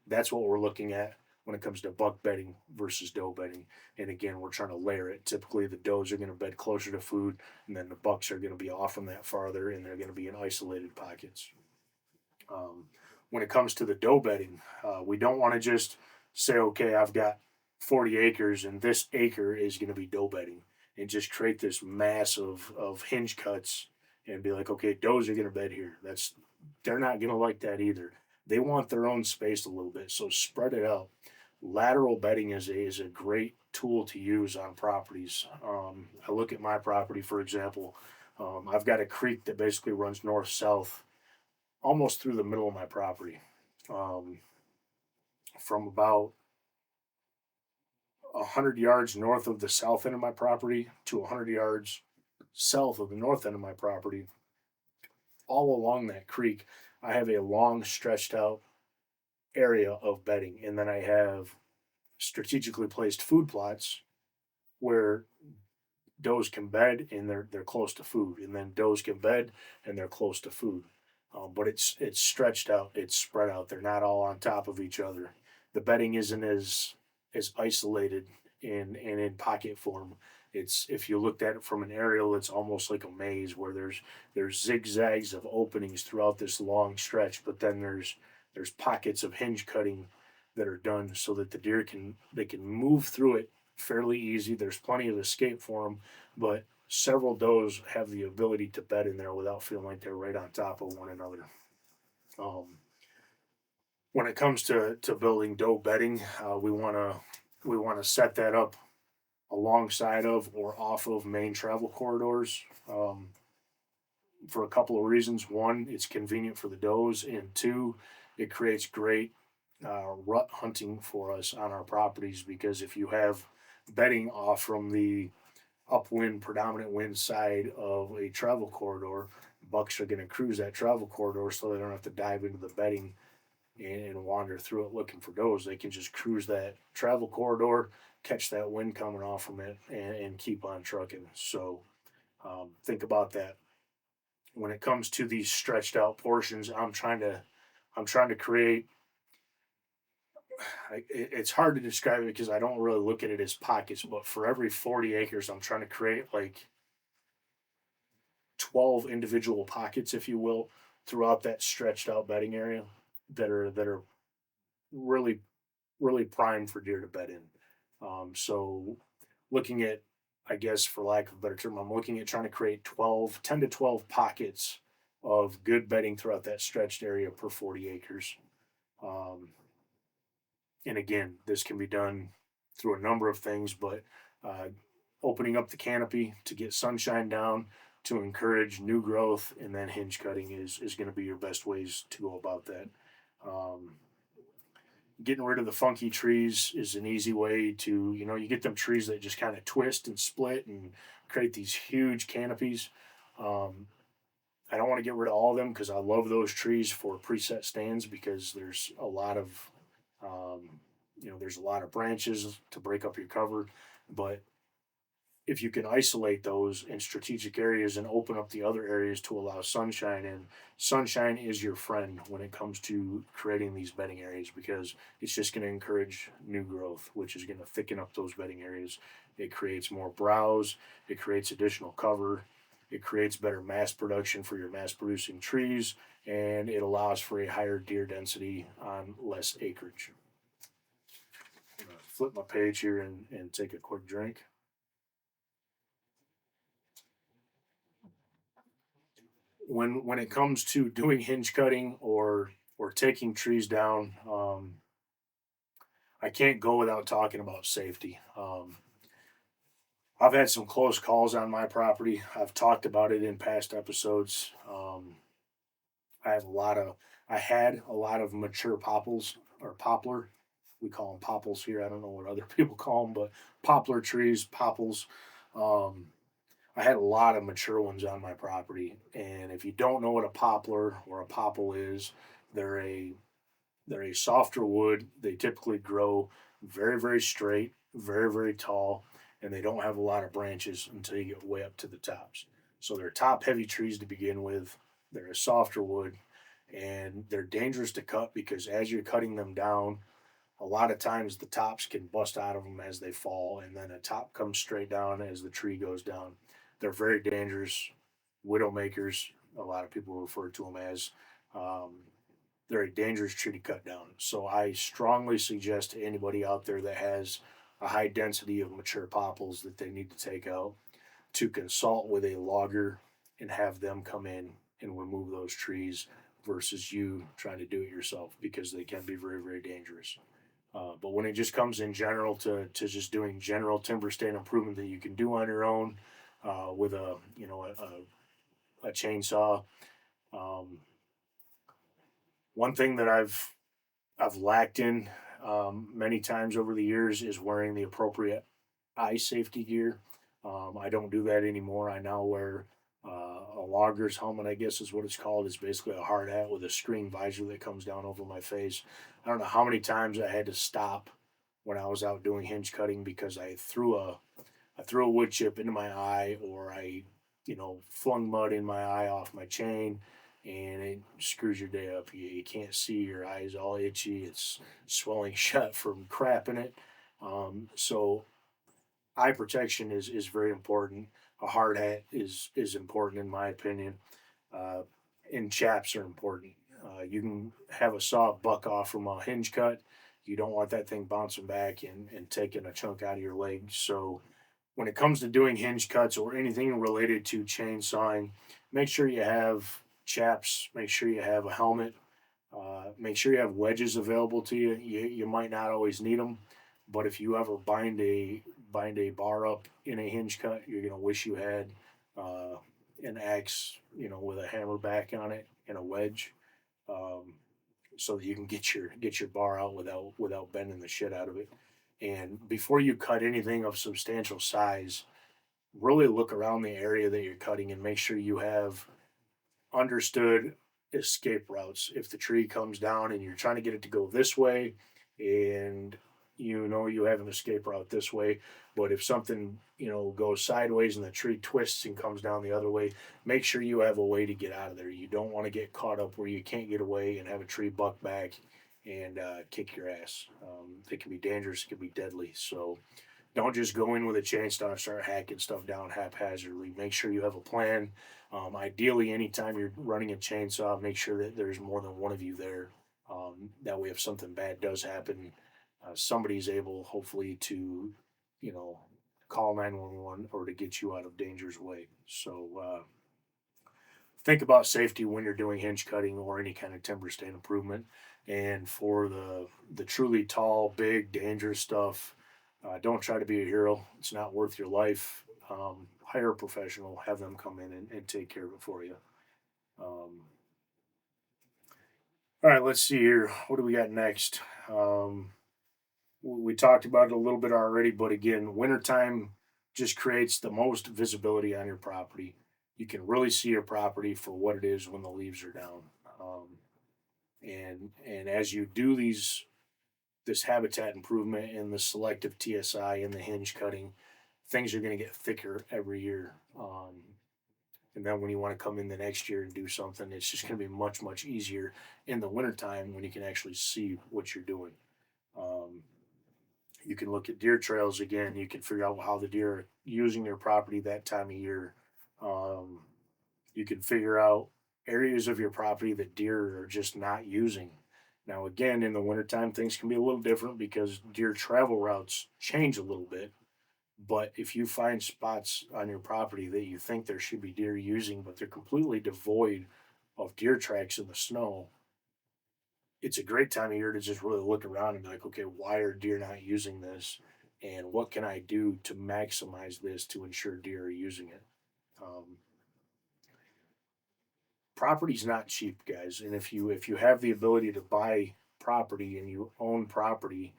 B: that's what we're looking at when it comes to buck bedding versus doe bedding. And again, we're trying to layer it. Typically, the does are going to bed closer to food, and then the bucks are going to be off from that farther, and they're going to be in isolated pockets. Um, when it comes to the doe bedding, we don't want to just say, okay, I've got 40 acres and this acre is going to be doe bedding, and just create this mass of hinge cuts and be like, okay, does are going to bed here. They're not going to like that either. They want their own space a little bit, so spread it out. Lateral bedding is a great tool to use on properties. I look at my property, for example. I've got a creek that basically runs north south almost through the middle of my property. Um, from about 100 yards north of the south end of my property to 100 yards south of the north end of my property, all along that creek, I have a long stretched out area of bedding. And then I have strategically placed food plots where does can bed and they're close to food, and then does can bed and they're close to food. But it's stretched out, it's spread out. They're not all on top of each other. The bedding isn't as isolated and in pocket form. It's, if you looked at it from an aerial, it's almost like a maze where there's zigzags of openings throughout this long stretch, but then there's pockets of hinge cutting that are done so that the deer can move through it fairly easy. There's plenty of escape for them, but several does have the ability to bed in there without feeling like they're right on top of one another. Um, when it comes to building doe bedding, we want to set that up alongside of or off of main travel corridors, for a couple of reasons. One, it's convenient for the does, and two, it creates great rut hunting for us on our properties, because if you have bedding off from the upwind, predominant wind side of a travel corridor, bucks are going to cruise that travel corridor so they don't have to dive into the bedding and wander through it looking for does. They can just cruise that travel corridor, catch that wind coming off from it, and keep on trucking. So think about that. When it comes to these stretched out portions, I'm trying to create. It's hard to describe it because I don't really look at it as pockets, but for every 40 acres, I'm trying to create like 12 individual pockets, if you will, throughout that stretched out bedding area that are really really primed for deer to bed in. So looking at, I guess for lack of a better term, I'm looking at trying to create 10 to 12 pockets of good bedding throughout that stretched area per 40 acres. Um, and again, this can be done through a number of things, but uh, opening up the canopy to get sunshine down, to encourage new growth, and then hinge cutting is going to be your best ways to go about that. Um, Getting rid of the funky trees is an easy way to, you get them trees that just kind of twist and split and create these huge canopies. Um, I don't want to get rid of all of them because I love those trees for preset stands, because um, there's a lot of branches to break up your cover. But if you can isolate those in strategic areas and open up the other areas to allow sunshine in, sunshine is your friend when it comes to creating these bedding areas, because it's just going to encourage new growth, which is going to thicken up those bedding areas. It creates more browse, it creates additional cover, it creates better mass production for your mass producing trees, and it allows for a higher deer density on less acreage. I'm gonna flip my page here and take a quick drink. When it comes to doing hinge cutting or taking trees down, I can't go without talking about safety. I've had some close calls on my property. I've talked about it in past episodes. I have a lot of I had a lot of mature popples or poplar. We call them popples here. I don't know what other people call them, but poplar trees, popples. Um, I had a lot of mature ones on my property, and if you don't know what a poplar or a popple is, they're a they're a softer wood. They typically grow very straight, very tall, and they don't have a lot of branches until you get way up to the tops. So they're top heavy trees to begin with. They're a softer wood, and they're dangerous to cut because as you're cutting them down, a lot of times the tops can bust out of them as they fall, and then a top comes straight down as the tree goes down. They're very dangerous. Widow makers, a lot of people refer to them as. Um, they're a dangerous tree to cut down. So I strongly suggest to anybody out there that has a high density of mature popples that they need to take out to consult with a logger and have them come in and remove those trees versus you trying to do it yourself, because they can be very dangerous. But when it just comes in general to just doing general timber stand improvement that you can do on your own with a chainsaw. Um, One thing that I've lacked in many times over the years is wearing the appropriate eye safety gear. I don't do that anymore. I now wear a logger's helmet, I guess is what it's called. It's basically a hard hat with a screen visor that comes down over my face. I don't know how many times I had to stop when I was out doing hinge cutting because I threw a wood chip into my eye, or I, flung mud in my eye off my chain, and it screws your day up. You can't see, your eyes all itchy. It's swelling shut from crap in it. So eye protection is very important. A hard hat is important in my opinion. Uh, and chaps are important. You can have a saw buck off from a hinge cut. You don't want that thing bouncing back and taking a chunk out of your leg. So when it comes to doing hinge cuts or anything related to chainsawing, make sure you have chaps, make sure you have a helmet, make sure you have wedges available to you. You might not always need them, but if you ever bind a bar up in a hinge cut, you're gonna wish you had uh, an axe, with a hammer back on it and a wedge, um, so that you can get your bar out without bending the shit out of it. And before you cut anything of substantial size, really look around the area that you're cutting and make sure you have understood escape routes. If the tree comes down and you're trying to get it to go this way, and you have an escape route this way, but if something goes sideways and the tree twists and comes down the other way, make sure you have a way to get out of there. You don't want to get caught up where you can't get away and have a tree buck back and kick your ass. It can be dangerous, it can be deadly. So don't just go in with a chainsaw and start hacking stuff down haphazardly. Make sure you have a plan. Ideally, anytime you're running a chainsaw, make sure that there's more than one of you there. That way, if something bad does happen, somebody's able, hopefully, to, you know, call 911 or to get you out of danger's way. So think about safety when you're doing hinge cutting or any kind of timber stand improvement. And for the truly tall, big, dangerous stuff, don't try to be a hero. It's not worth your life. Hire a professional, have them come in and take care of it for you. Um, all right, let's see here. What do we got next? We talked about it a little bit already, but again, wintertime just creates the most visibility on your property. You can really see your property for what it is when the leaves are down. And as you do this habitat improvement and the selective TSI and the hinge cutting, things are going to get thicker every year. And then when you want to come in the next year and do something, it's just going to be much, much easier in the wintertime when you can actually see what you're doing. Um, you can look at deer trails again. You can figure out how the deer are using their property that time of year. Um, you can figure out areas of your property that deer are just not using. Now, again, in the wintertime, things can be a little different because deer travel routes change a little bit. But if you find spots on your property that you think there should be deer using, but they're completely devoid of deer tracks in the snow, it's a great time of year to just really look around and be like, okay, why are deer not using this? And what can I do to maximize this to ensure deer are using it? Um, Property's not cheap, guys. And if you have the ability to buy property and you own property,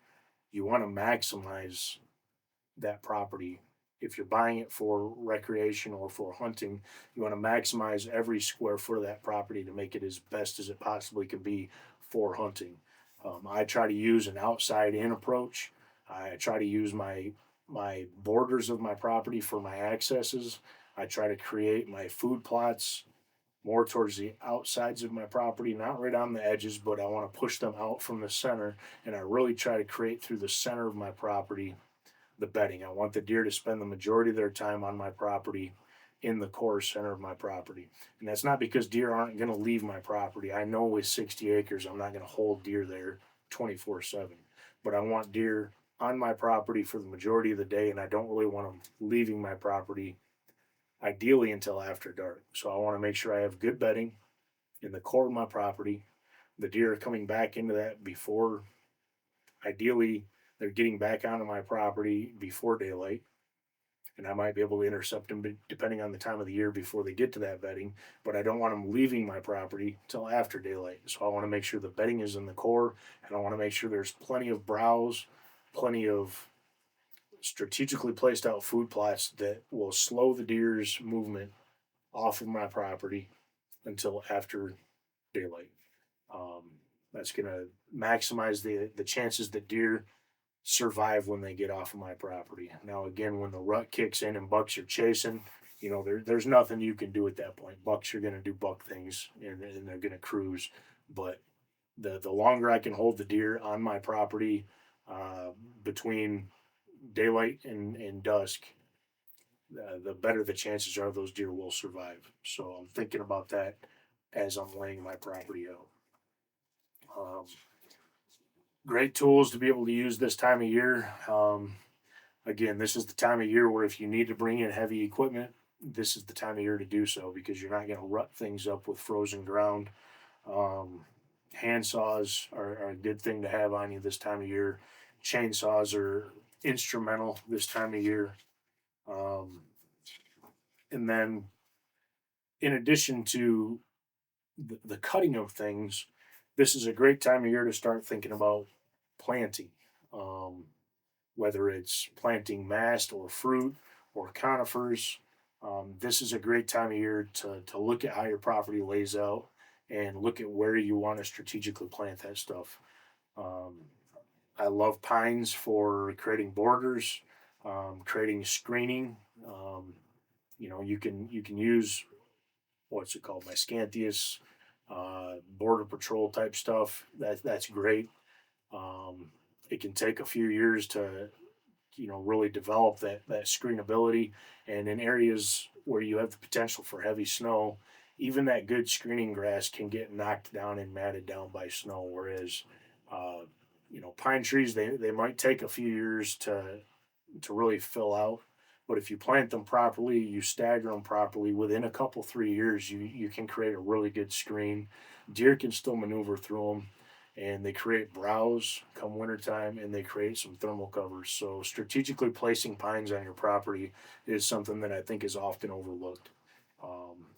B: you want to maximize that property. If you're buying it for recreation or for hunting, you want to maximize every square foot of that property to make it as best as it possibly can be for hunting. I try to use an outside in approach. I try to use my borders of my property for my accesses. I try to create my food plots more towards the outsides of my property, not right on the edges, but I want to push them out from the center. And I really try to create through the center of my property the bedding. I want the deer to spend the majority of their time on my property in the core center of my property. And that's not because deer aren't going to leave my property. I know with 60 acres, I'm not going to hold deer there 24/7. But I want deer on my property for the majority of the day, and I don't really want them leaving my property ideally until after dark. So I want to make sure I have good bedding in the core of my property. The deer are coming back into that before, ideally, they're getting back onto my property before daylight. And I might be able to intercept them depending on the time of the year before they get to that bedding. But I don't want them leaving my property till after daylight. So I want to make sure the bedding is in the core, and I want to make sure there's plenty of browse, plenty of strategically placed out food plots that will slow the deer's movement off of my property until after daylight. Um, that's going to maximize the chances that deer survive when they get off of my property. Now, again, when the rut kicks in and bucks are chasing, there's nothing you can do at that point. Bucks are going to do buck things, and they're going to cruise. But the longer I can hold the deer on my property uh, between daylight and dusk, the better the chances are those deer will survive. So I'm thinking about that as I'm laying my property out. Um, Great tools to be able to use this time of year. Again, this is the time of year where if you need to bring in heavy equipment, this is the time of year to do so because you're not going to rut things up with frozen ground. Um, Hand saws are a good thing to have on you this time of year. Chainsaws are instrumental this time of year. Um, and then, in addition to the cutting of things, this is a great time of year to start thinking about planting. Um, Whether it's planting mast or fruit or conifers, this is a great time of year to look at how your property lays out and look at where you want to strategically plant that stuff. Um, I love pines for creating borders, creating screening. You can use what's it called, my Scantius, border patrol type stuff. That's great. Um, it can take a few years to really develop that screenability, and in areas where you have the potential for heavy snow, even that good screening grass can get knocked down and matted down by snow. Whereas uh, pine trees, they might take a few years to really fill out, but if you plant them properly, you stagger them properly, within a couple 3 years you can create a really good screen. Deer can still maneuver through them, and they create browse come wintertime, and they create some thermal covers. So strategically placing pines on your property is something that I think is often overlooked.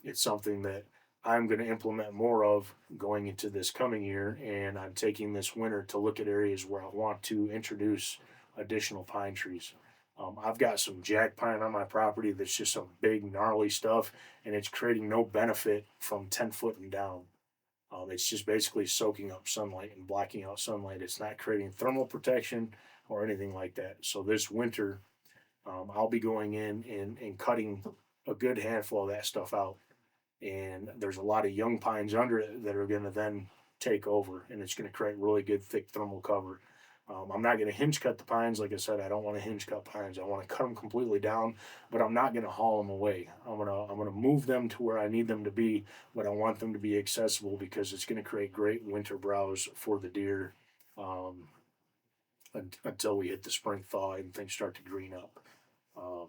B: It's something that I'm going to implement more of going into this coming year, and I'm taking this winter to look at areas where I want to introduce additional pine trees. I've got some jack pine on my property that's just some big gnarly stuff, and it's creating no benefit from 10 foot and down. It's just basically soaking up sunlight and blocking out sunlight. It's not creating thermal protection or anything like that. So this winter, I'll be going in and cutting a good handful of that stuff out. And there's a lot of young pines under it that are going to then take over, and it's going to create really good thick thermal cover. I'm not going to hinge cut the pines. Like I said, I don't want to hinge cut pines. I want to cut them completely down, but I'm not going to haul them away. I'm gonna move them to where I need them to be, but I want them to be accessible because it's going to create great winter browse for the deer um, until we hit the spring thaw and things start to green up. Um,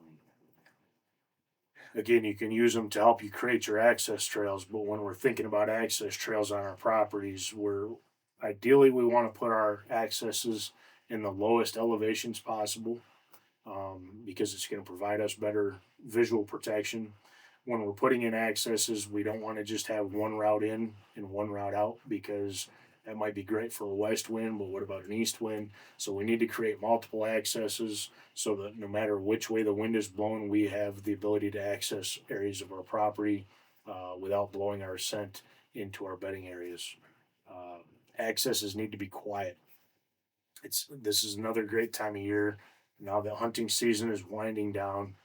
B: Again, you can use them to help you create your access trails, but when we're thinking about access trails on our properties, we want to put our accesses in the lowest elevations possible, because it's going to provide us better visual protection. When we're putting in accesses, we don't want to just have one route in and one route out, because that might be great for a west wind, but what about an east wind? So we need to create multiple accesses so that no matter which way the wind is blowing, we have the ability to access areas of our property without blowing our scent into our bedding areas. Uh, Accesses need to be quiet. This is another great time of year. Now that hunting season is winding down.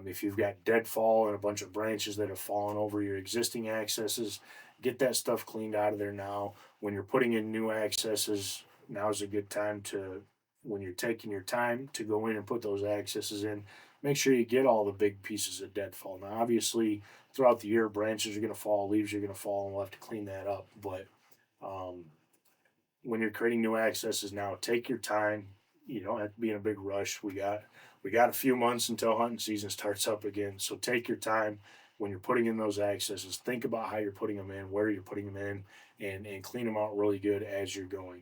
B: If you've got deadfall and a bunch of branches that have fallen over your existing accesses, get that stuff cleaned out of there now. When you're putting in new accesses, now's a good time to, when you're taking your time to go in and put those accesses in, make sure you get all the big pieces of deadfall. Now, obviously, throughout the year, branches are going to fall, leaves are going to fall, and we'll have to clean that up. But um, when you're creating new accesses now, take your time. You don't have to be in a big rush. We got a few months until hunting season starts up again. So take your time when you're putting in those accesses. Think about how you're putting them in, where you're putting them in, and clean them out really good as you're going.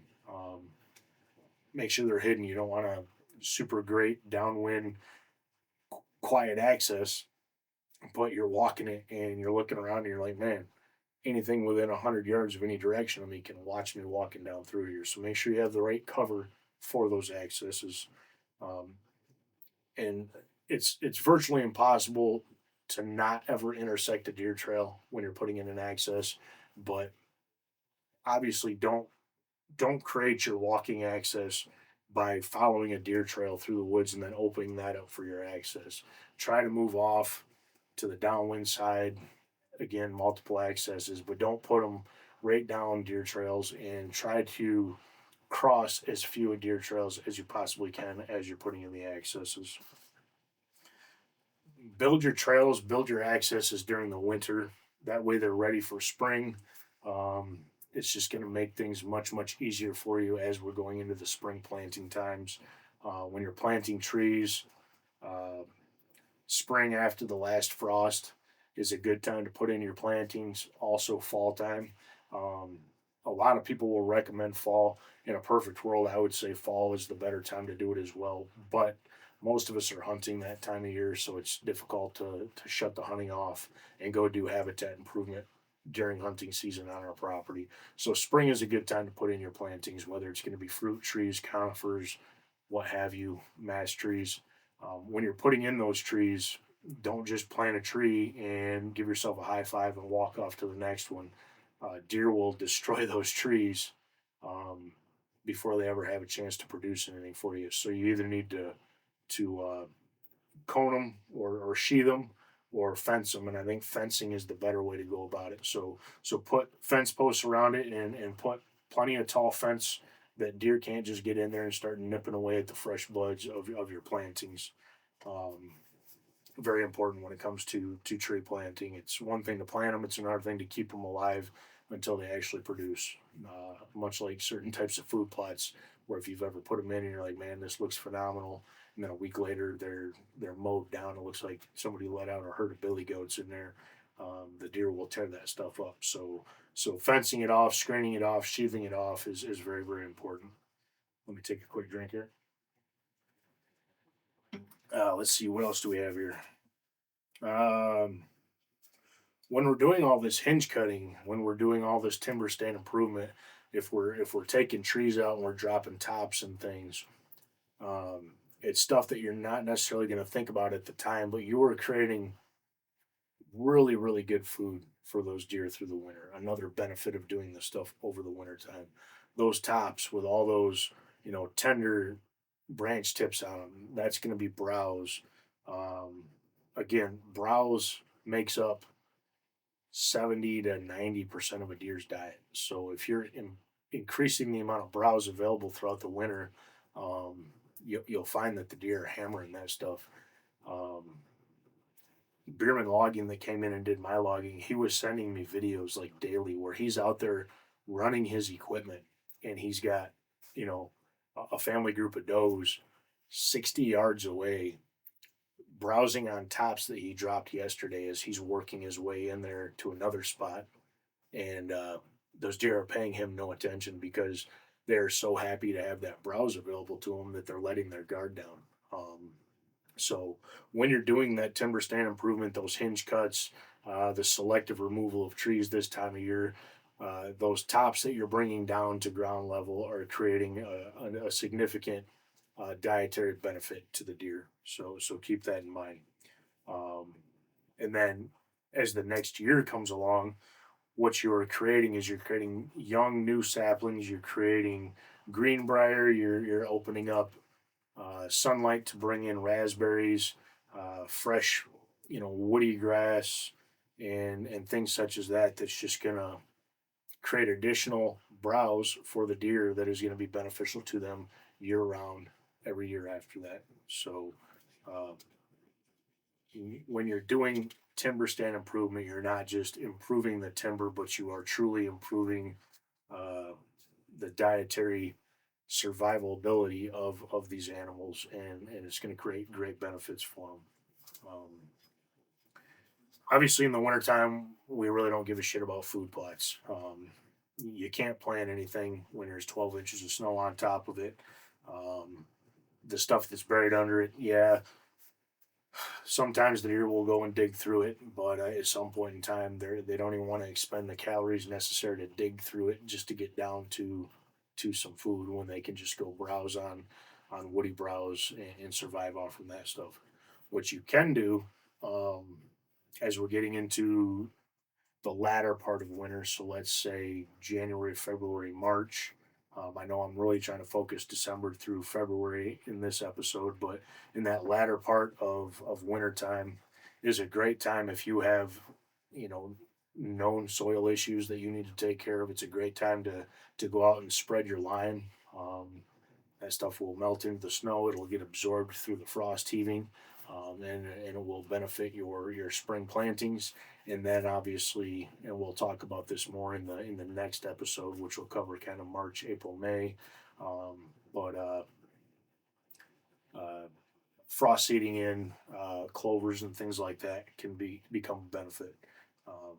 B: Make sure they're hidden. You don't want a super great downwind, quiet access, but you're walking it and you're looking around and you're like, man, anything within 100 yards of any direction of me can watch me walking down through here. So make sure you have the right cover for those accesses. Um, and it's virtually impossible to not ever intersect a deer trail when you're putting in an access, but obviously don't create your walking access by following a deer trail through the woods and then opening that up for your access. Try to move off to the downwind side, again, multiple accesses, but don't put them right down deer trails, and try to cross as few deer trails as you possibly can as you're putting in the accesses. Build your trails, build your accesses during the winter. That way they're ready for spring. It's just going to make things much, much easier for you as we're going into the spring planting times. When you're planting trees, uh, spring after the last frost is a good time to put in your plantings. Also, fall time. Um, a lot of people will recommend fall. In a perfect world, I would say fall is the better time to do it as well. But most of us are hunting that time of year, so it's difficult to shut the hunting off and go do habitat improvement during hunting season on our property. So spring is a good time to put in your plantings, whether it's going to be fruit trees, conifers, what have you, mass trees. When you're putting in those trees, don't just plant a tree and give yourself a high five and walk off to the next one. Deer will destroy those trees um, before they ever have a chance to produce anything for you. So you either need to cone them or sheath them or fence them, and I think fencing is the better way to go about it. So put fence posts around it and put plenty of tall fence that deer can't just get in there and start nipping away at the fresh buds of your plantings. Um, Very important when it comes to tree planting. It's one thing to plant them; it's another thing to keep them alive until they actually produce. Much like certain types of food plots, where if you've ever put them in and you're like, "Man, this looks phenomenal," and then a week later they're mowed down. It looks like somebody let out a herd of billy goats in there. The deer will tear that stuff up. So fencing it off, screening it off, sheathing it off is very, very important. Let me take a quick drink here. Let's see, what else do we have here? Um, when we're doing all this hinge cutting, when we're doing all this timber stand improvement, if we're taking trees out and we're dropping tops and things, it's stuff that you're not necessarily going to think about at the time, but you are creating really, really good food for those deer through the winter. Another benefit of doing this stuff over the winter time. Those tops with all those, tender branch tips on them. That's going to be browse. Um, Again, browse makes up 70 to 90% of a deer's diet. So if you're increasing the amount of browse available throughout the winter, you'll find that the deer are hammering that stuff. Um, Beerman Logging that came in and did my logging, he was sending me videos like daily where he's out there running his equipment and he's got, you know, a family group of does 60 yards away browsing on tops that he dropped yesterday as he's working his way in there to another spot. And those deer are paying him no attention because they're so happy to have that browse available to them that they're letting their guard down. So when you're doing that timber stand improvement, those hinge cuts, the selective removal of trees this time of year, those tops that you're bringing down to ground level are creating a significant dietary benefit to the deer. So keep that in mind. Um, and then as the next year comes along, what you're creating is you're creating young new saplings. You're creating greenbrier. You're opening up sunlight to bring in raspberries, fresh, woody grass, and things such as that. That's just gonna create additional browse for the deer that is going to be beneficial to them year round, every year after that. So, uh, when you're doing timber stand improvement, you're not just improving the timber, but you are truly improving uh, the dietary survivability of these animals, and it's going to create great benefits for them. Obviously, in the wintertime, we really don't give a shit about food plots. You can't plant anything when there's 12 inches of snow on top of it. Um, the stuff that's buried under it, yeah, sometimes the deer will go and dig through it, but at some point in time, they don't even want to expend the calories necessary to dig through it just to get down to some food when they can just go browse on woody browse and survive off from that stuff. What you can do, um, as we're getting into the latter part of winter, so let's say January, February, March. I know I'm really trying to focus December through February in this episode, but in that latter part of winter time is a great time if you have, you know, known soil issues that you need to take care of. It's a great time to go out and spread your line. That stuff will melt into the snow. It'll get absorbed through the frost heaving, and it will benefit your spring plantings. And then obviously, and we'll talk about this more in the next episode, which will cover kind of March, April, May. But frost seeding in clovers and things like that can become a benefit. Um,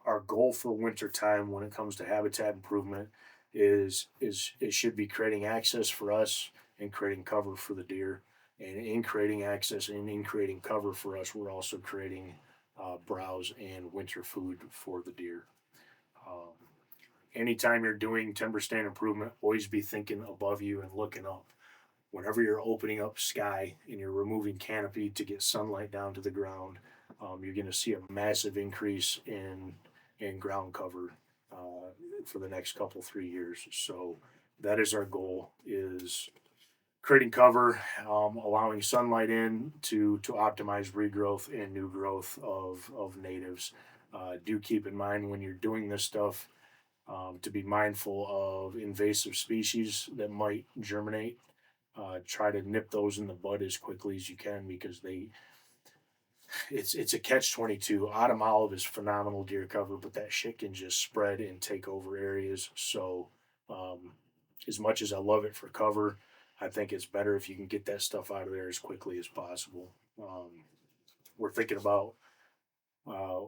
B: our goal for winter time when it comes to habitat improvement is it should be creating access for us and creating cover for the deer. And in creating access and in creating cover for us, we're also creating browse and winter food for the deer. Um, Anytime you're doing timber stand improvement, always be thinking above you and looking up. Whenever you're opening up sky and you're removing canopy to get sunlight down to the ground, you're going to see a massive increase in ground cover for the next couple 3 years. So that is our goal: is creating cover, allowing sunlight in to optimize regrowth and new growth of natives. Do keep in mind when you're doing this stuff to be mindful of invasive species that might germinate. Try to nip those in the bud as quickly as you can because it's a catch-22. Autumn olive is phenomenal deer cover, but that shit can just spread and take over areas. So um, as much as I love it for cover, I think it's better if you can get that stuff out of there as quickly as possible. We're thinking about uh,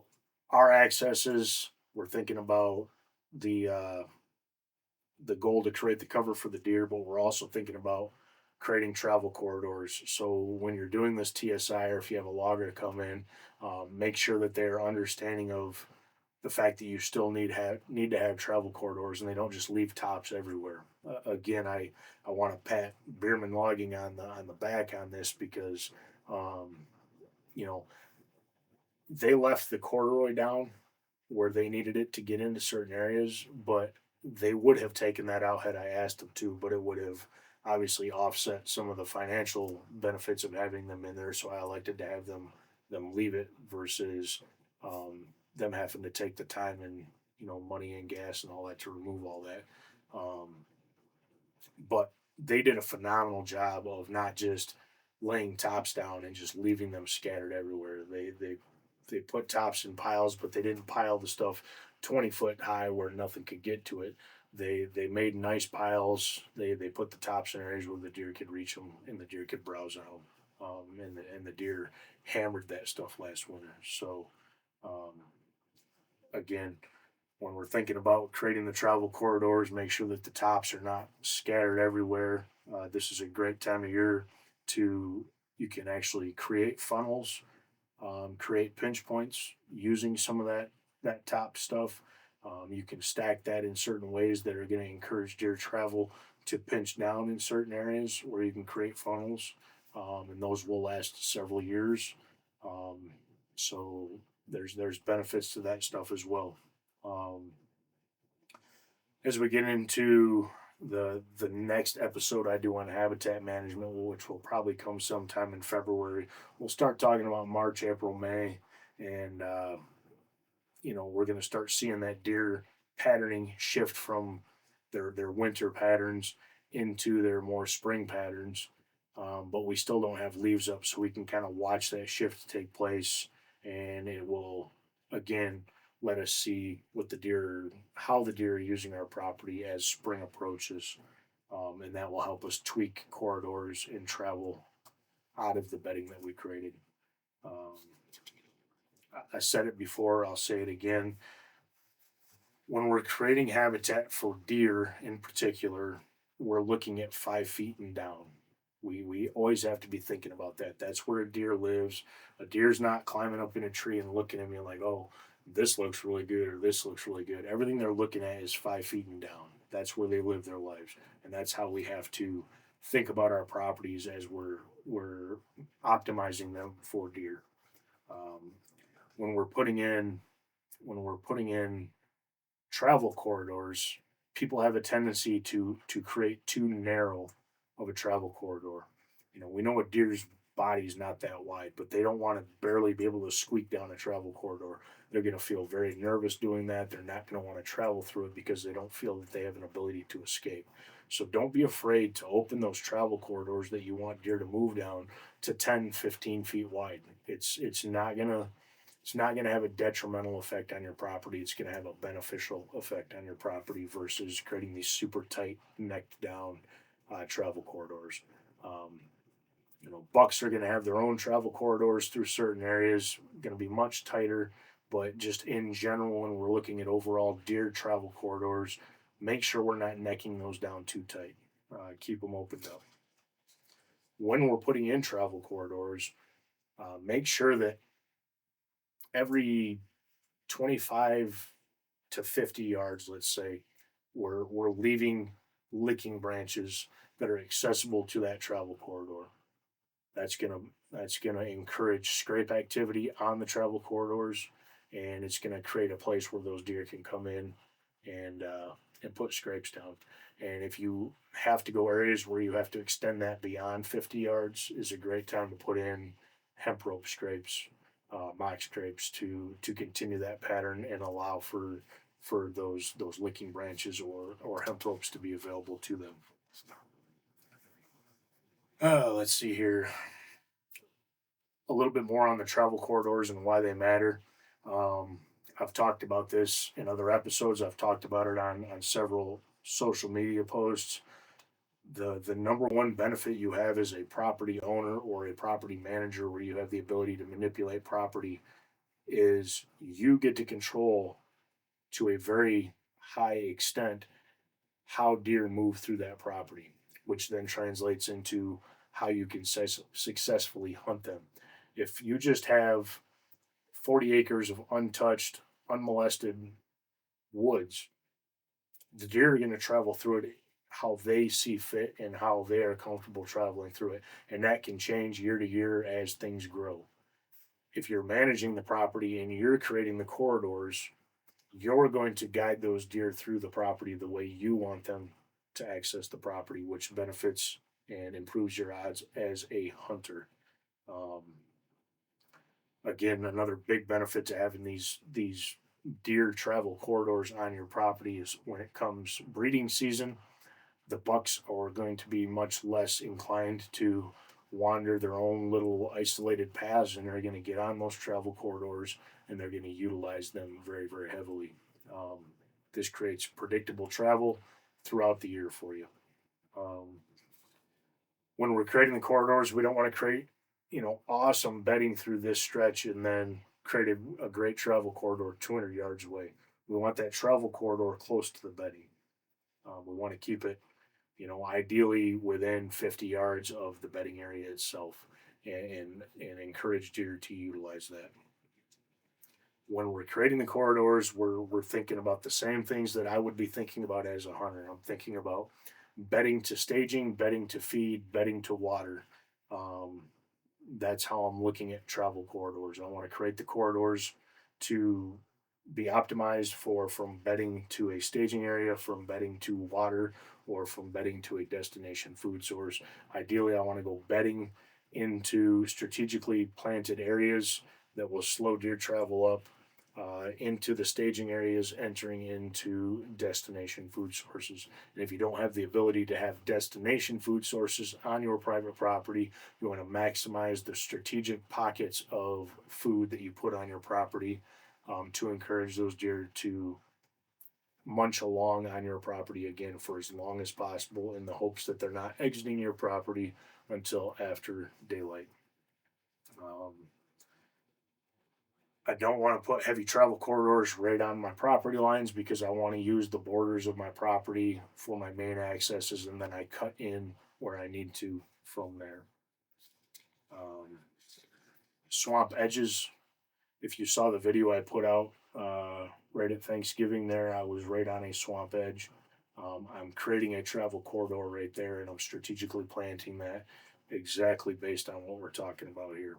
B: our accesses. We're thinking about the goal to create the cover for the deer, but we're also thinking about creating travel corridors. So when you're doing this TSI, or if you have a logger to come in, make sure that they're understanding of the fact that you still need to have travel corridors, and they don't just leave tops everywhere. Again, I want to pat Beerman Logging on the back on this because you know they left the corduroy down where they needed it to get into certain areas, but they would have taken that out had I asked them to, but it would have obviously offset some of the financial benefits of having them in there. So I elected to have them leave it versus them having to take the time and money and gas and all that to remove all that. Um, but they did a phenomenal job of not just laying tops down and just leaving them scattered everywhere. They put tops in piles, but they didn't pile the stuff 20 foot high where nothing could get to it. They made nice piles. They put the tops in areas where the deer could reach them and the deer could browse on them. And the deer hammered that stuff last winter. So um, again, when we're thinking about creating the travel corridors, make sure that the tops are not scattered everywhere. This is a great time of year to you can actually create funnels, create pinch points using some of that top stuff. You can stack that in certain ways that are going to encourage deer travel to pinch down in certain areas where you can create funnels, and those will last several years. Um, so there's benefits to that stuff as well. Um, as we get into the next episode I do on habitat management, which will probably come sometime in February, we'll start talking about March, April, May, and we're going to start seeing that deer patterning shift from their winter patterns into their more spring patterns. But we still don't have leaves up, so we can kind of watch that shift take place, and it will again let us see how the deer are using our property as spring approaches, and that will help us tweak corridors and travel out of the bedding that we created. Um, I said it before, I'll say it again. When we're creating habitat for deer in particular, we're looking at 5 feet and down. We always have to be thinking about that. That's where a deer lives. A deer's not climbing up in a tree and looking at me like, oh, this looks really good or this looks really good. Everything they're looking at is 5 feet and down. That's where they live their lives. And that's how we have to think about our properties as we're optimizing them for deer. Um, when we're putting in travel corridors, people have a tendency to create too narrow of a travel corridor. We know a deer's body is not that wide, but they don't want to barely be able to squeak down a travel corridor. They're going to feel very nervous doing that. They're not going to want to travel through it because they don't feel that they have an ability to escape. So don't be afraid to open those travel corridors that you want deer to move down to 10, 15 feet wide. It's not going to have a detrimental effect on your property. It's going to have a beneficial effect on your property versus creating these super tight, necked down travel corridors. Um, bucks are going to have their own travel corridors through certain areas, going to be much tighter. But just in general, when we're looking at overall deer travel corridors, make sure we're not necking those down too tight. Keep them opened up. When we're putting in travel corridors, make sure that every 25 to 50 yards, let's say, we're leaving licking branches that are accessible to that travel corridor. That's gonna encourage scrape activity on the travel corridors, and it's gonna create a place where those deer can come in and put scrapes down. And if you have to go areas where you have to extend that beyond 50 yards, is a great time to put in hemp rope scrapes, mock scrapes to continue that pattern and allow for those licking branches or hemp ropes to be available to them. Let's see here. A little bit more on the travel corridors and why they matter. Um, I've talked about this in other episodes. I've talked about it on several social media posts. The number one benefit you have as a property owner or a property manager where you have the ability to manipulate property is you get to control to a very high extent how deer move through that property, which then translates into how you can successfully hunt them. If you just have 40 acres of untouched, unmolested woods, the deer are going to travel through it how they see fit and how they are comfortable traveling through it. And that can change year to year as things grow. If you're managing the property and you're creating the corridors, you're going to guide those deer through the property the way you want them to access the property, which benefits and improves your odds as a hunter. Um, Again, another big benefit to having these deer travel corridors on your property is when it comes breeding season, the bucks are going to be much less inclined to wander their own little isolated paths, and they're going to get on those travel corridors and they're going to utilize them very, very heavily. Um, this creates predictable travel throughout the year for you. Um, when we're creating the corridors, we don't want to create, awesome bedding through this stretch and then create a great travel corridor 200 yards away. We want that travel corridor close to the bedding. We want to keep it, ideally within 50 yards of the bedding area itself, and encourage deer to utilize that. When we're creating the corridors, we're thinking about the same things that I would be thinking about as a hunter. I'm thinking about bedding to staging, bedding to feed, bedding to water. Um, that's how I'm looking at travel corridors. I want to create the corridors to be optimized for from bedding to a staging area, from bedding to water, or from bedding to a destination food source. Ideally, I want to go bedding into strategically planted areas that will slow deer travel up into the staging areas, entering into destination food sources. And if you don't have the ability to have destination food sources on your private property, you want to maximize the strategic pockets of food that you put on your property to encourage those deer to munch along on your property again for as long as possible in the hopes that they're not exiting your property until after daylight. I don't want to put heavy travel corridors right on my property lines because I want to use the borders of my property for my main accesses, and then I cut in where I need to from there. Swamp edges. If you saw the video I put out right at Thanksgiving there, I was right on a swamp edge. I'm creating a travel corridor right there, and I'm strategically planting that exactly based on what we're talking about here.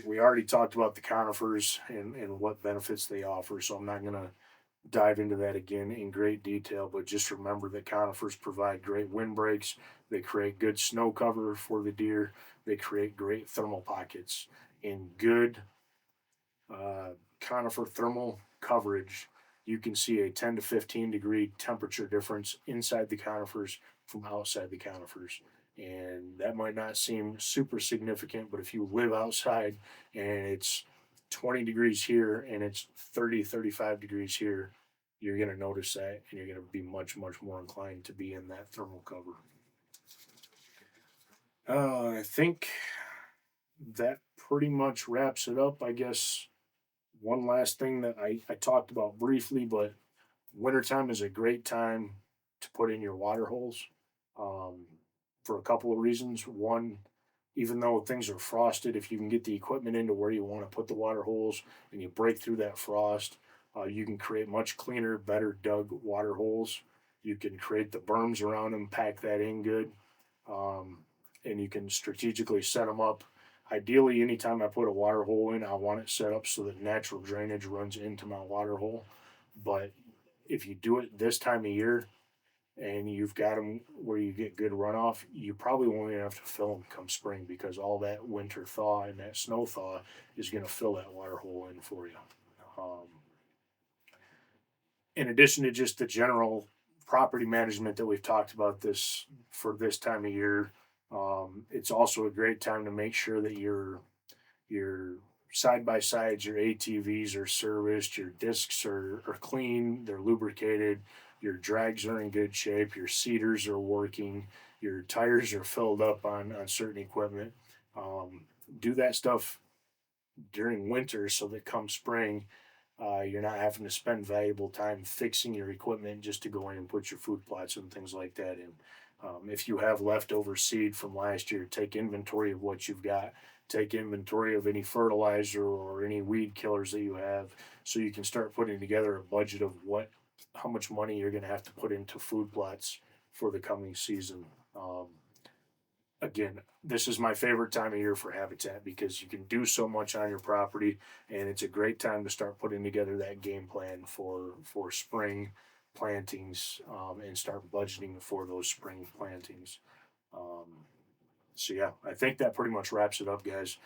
B: We already talked about the conifers and what benefits they offer, so I'm not going to dive into that again in great detail, but just remember that conifers provide great windbreaks. They create good snow cover for the deer. They create great thermal pockets. In good conifer thermal coverage, you can see a 10 to 15 degree temperature difference inside the conifers from outside the conifers. And that might not seem super significant, but if you live outside and it's 20 degrees here and it's 30, 35 degrees here, you're going to notice that and you're going to be much, much more inclined to be in that thermal cover. I think that pretty much wraps it up. I guess one last thing that I talked about briefly, but wintertime is a great time to put in your water holes for a couple of reasons. One, even though things are frosted, if you can get the equipment into where you want to put the water holes and you break through that frost, you can create much cleaner, better dug water holes. You can create the berms around them, pack that in good, and you can strategically set them up. Ideally, anytime I put a water hole in, I want it set up so that natural drainage runs into my water hole. But if you do it this time of year and you've got them where you get good runoff, you probably won't even have to fill them come spring because all that winter thaw and that snow thaw is going to fill that water hole in for you. In addition to just the general property management that we've talked about this for this time of year, it's also a great time to make sure that your side by sides, your ATVs are serviced, your discs are clean, they're lubricated, your drags are in good shape, your seaters are working, your tires are filled up on certain equipment. Do that stuff during winter so that come spring, you're not having to spend valuable time fixing your equipment just to go in and put your food plots and things like that in. If you have leftover seed from last year, take inventory of what you've got. Take inventory of any fertilizer or any weed killers that you have, so you can start putting together a budget of how much money you're going to have to put into food plots for the coming season. Again, this is my favorite time of year for habitat because you can do so much on your property, and it's a great time to start putting together that game plan for spring plantings and start budgeting for those spring plantings. So yeah, I think that pretty much wraps it up, guys.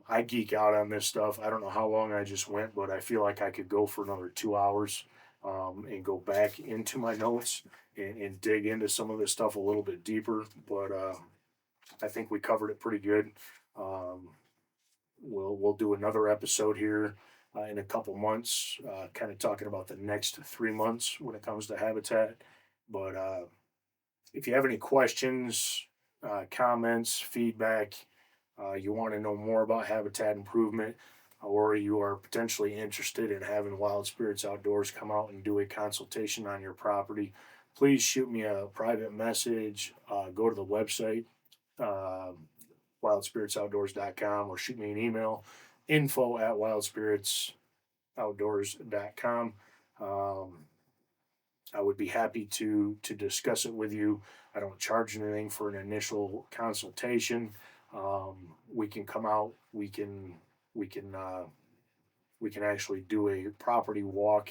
B: I geek out on this stuff. I don't know how long I just went, but I feel like I could go for another 2 hours and go back into my notes and dig into some of this stuff a little bit deeper. But I think we covered it pretty good. Um, we'll do another episode here in a couple months, kind of talking about the next 3 months when it comes to habitat. But if you have any questions, comments, feedback, you want to know more about habitat improvement, or you are potentially interested in having Wild Spirits Outdoors come out and do a consultation on your property, please shoot me a private message. Go to the website, uh, wildspiritsoutdoors.com, or shoot me an email, info@wildspiritsoutdoors.com. I would be happy to discuss it with you. I don't charge anything for an initial consultation. We can come out. We can we can actually do a property walk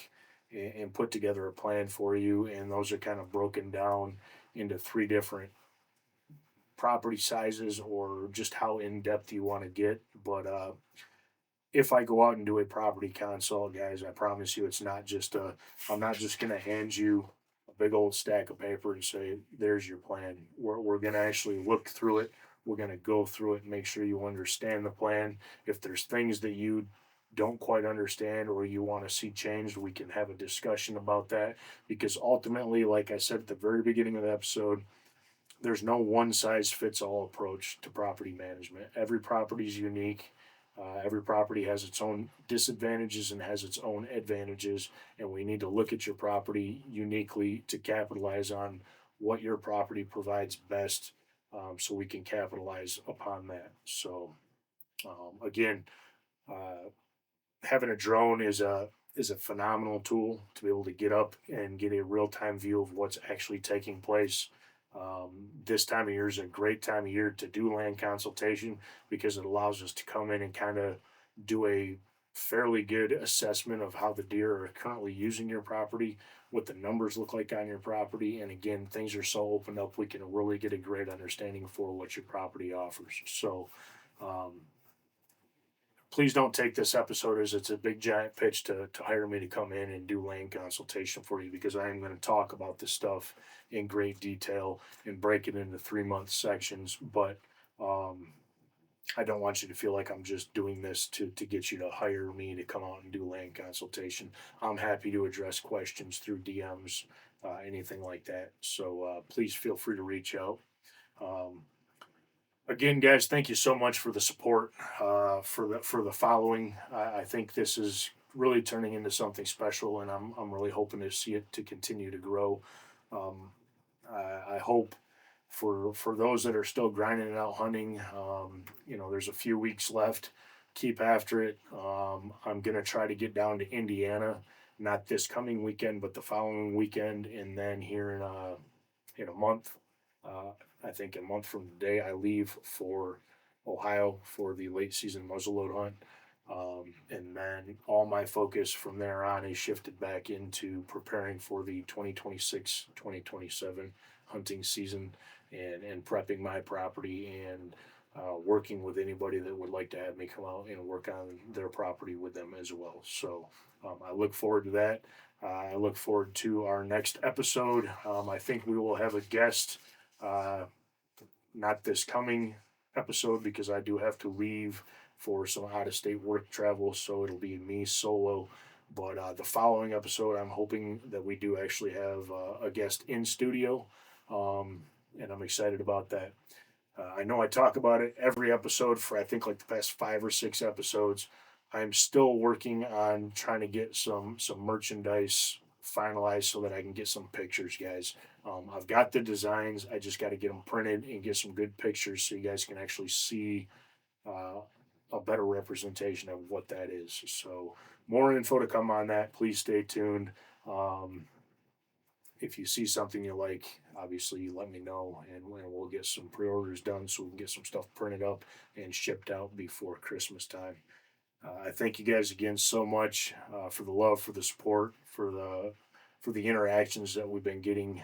B: and put together a plan for you. And those are kind of broken down into 3 different property sizes, or just how in depth you want to get. But if I go out and do a property consult, guys, I promise you, I'm not just going to hand you a big old stack of paper and say, there's your plan. We're going to actually look through it. We're going to go through it and make sure you understand the plan. If there's things that you don't quite understand or you want to see changed, we can have a discussion about that. Because ultimately, like I said at the very beginning of the episode, there's no one size fits all approach to property management. Every property is unique. Every property has its own disadvantages and has its own advantages, and we need to look at your property uniquely to capitalize on what your property provides best, so we can capitalize upon that. So, again, uh, having a drone is a phenomenal tool to be able to get up and get a real time view of what's actually taking place. This time of year is a great time of year to do land consultation, because it allows us to come in and kind of do a fairly good assessment of how the deer are currently using your property, what the numbers look like on your property. And again, things are so opened up, we can really get a great understanding for what your property offers. So, um, please don't take this episode as it's a big giant pitch to hire me to come in and do land consultation for you, because I am going to talk about this stuff in great detail and break it into 3 month sections. But I don't want you to feel like I'm just doing this to get you to hire me to come out and do land consultation. I'm happy to address questions through DMs, anything like that. So please feel free to reach out. Um, Again, guys, thank you so much for the support, for the following. I think this is really turning into something special, and I'm really hoping to see it to continue to grow. Um, I hope for those that are still grinding it out hunting, there's a few weeks left. Keep after it. I'm gonna try to get down to Indiana, not this coming weekend, but the following weekend, and then here in a month. Uh, I think a month from today, I leave for Ohio for the late season muzzleload hunt. And then all my focus from there on is shifted back into preparing for the 2026-2027 hunting season, and prepping my property, and working with anybody that would like to have me come out and work on their property with them as well. So I look forward to that. I look forward to our next episode. I think we will have a guest. Not this coming episode, because I do have to leave for some out of state work travel, so it'll be me solo. But the following episode, I'm hoping that we do actually have a guest in studio, and I'm excited about that. I know I talk about it every episode for, I think, like the past 5 or 6 episodes. I'm still working on trying to get some merchandise finalized so that I can get some pictures, guys. I've got the designs. I just got to get them printed and get some good pictures so you guys can actually see a better representation of what that is. So more info to come on that. Please stay tuned. If you see something you like, obviously let me know, and we'll get some pre-orders done so we can get some stuff printed up and shipped out before Christmas time. I thank you guys again so much for the love, for the support, for the interactions that we've been getting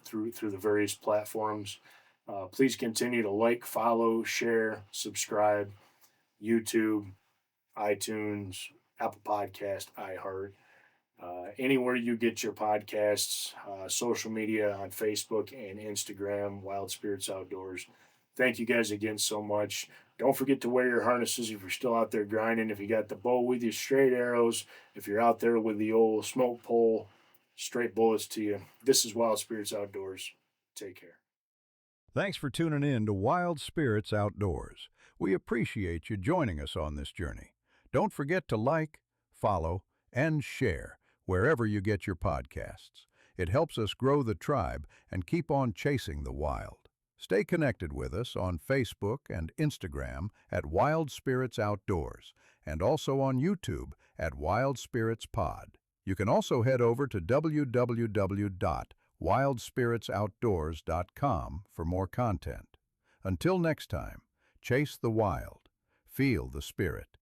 B: through the various platforms. Please continue to like, follow, share, subscribe, YouTube, iTunes, Apple Podcast, iHeart, anywhere you get your podcasts, social media on Facebook and Instagram, Wild Spirits Outdoors. Thank you guys again so much. Don't forget to wear your harnesses if you're still out there grinding. If you got the bow with you, straight arrows. If you're out there with the old smoke pole, straight bullets to you. This is Wild Spirits Outdoors. Take care.
A: Thanks for tuning in to Wild Spirits Outdoors. We appreciate you joining us on this journey. Don't forget to like, follow, and share wherever you get your podcasts. It helps us grow the tribe and keep on chasing the wild. Stay connected with us on Facebook and Instagram at Wild Spirits Outdoors, and also on YouTube at Wild Spirits Pod. You can also head over to www.wildspiritsoutdoors.com for more content. Until next time, chase the wild, feel the spirit.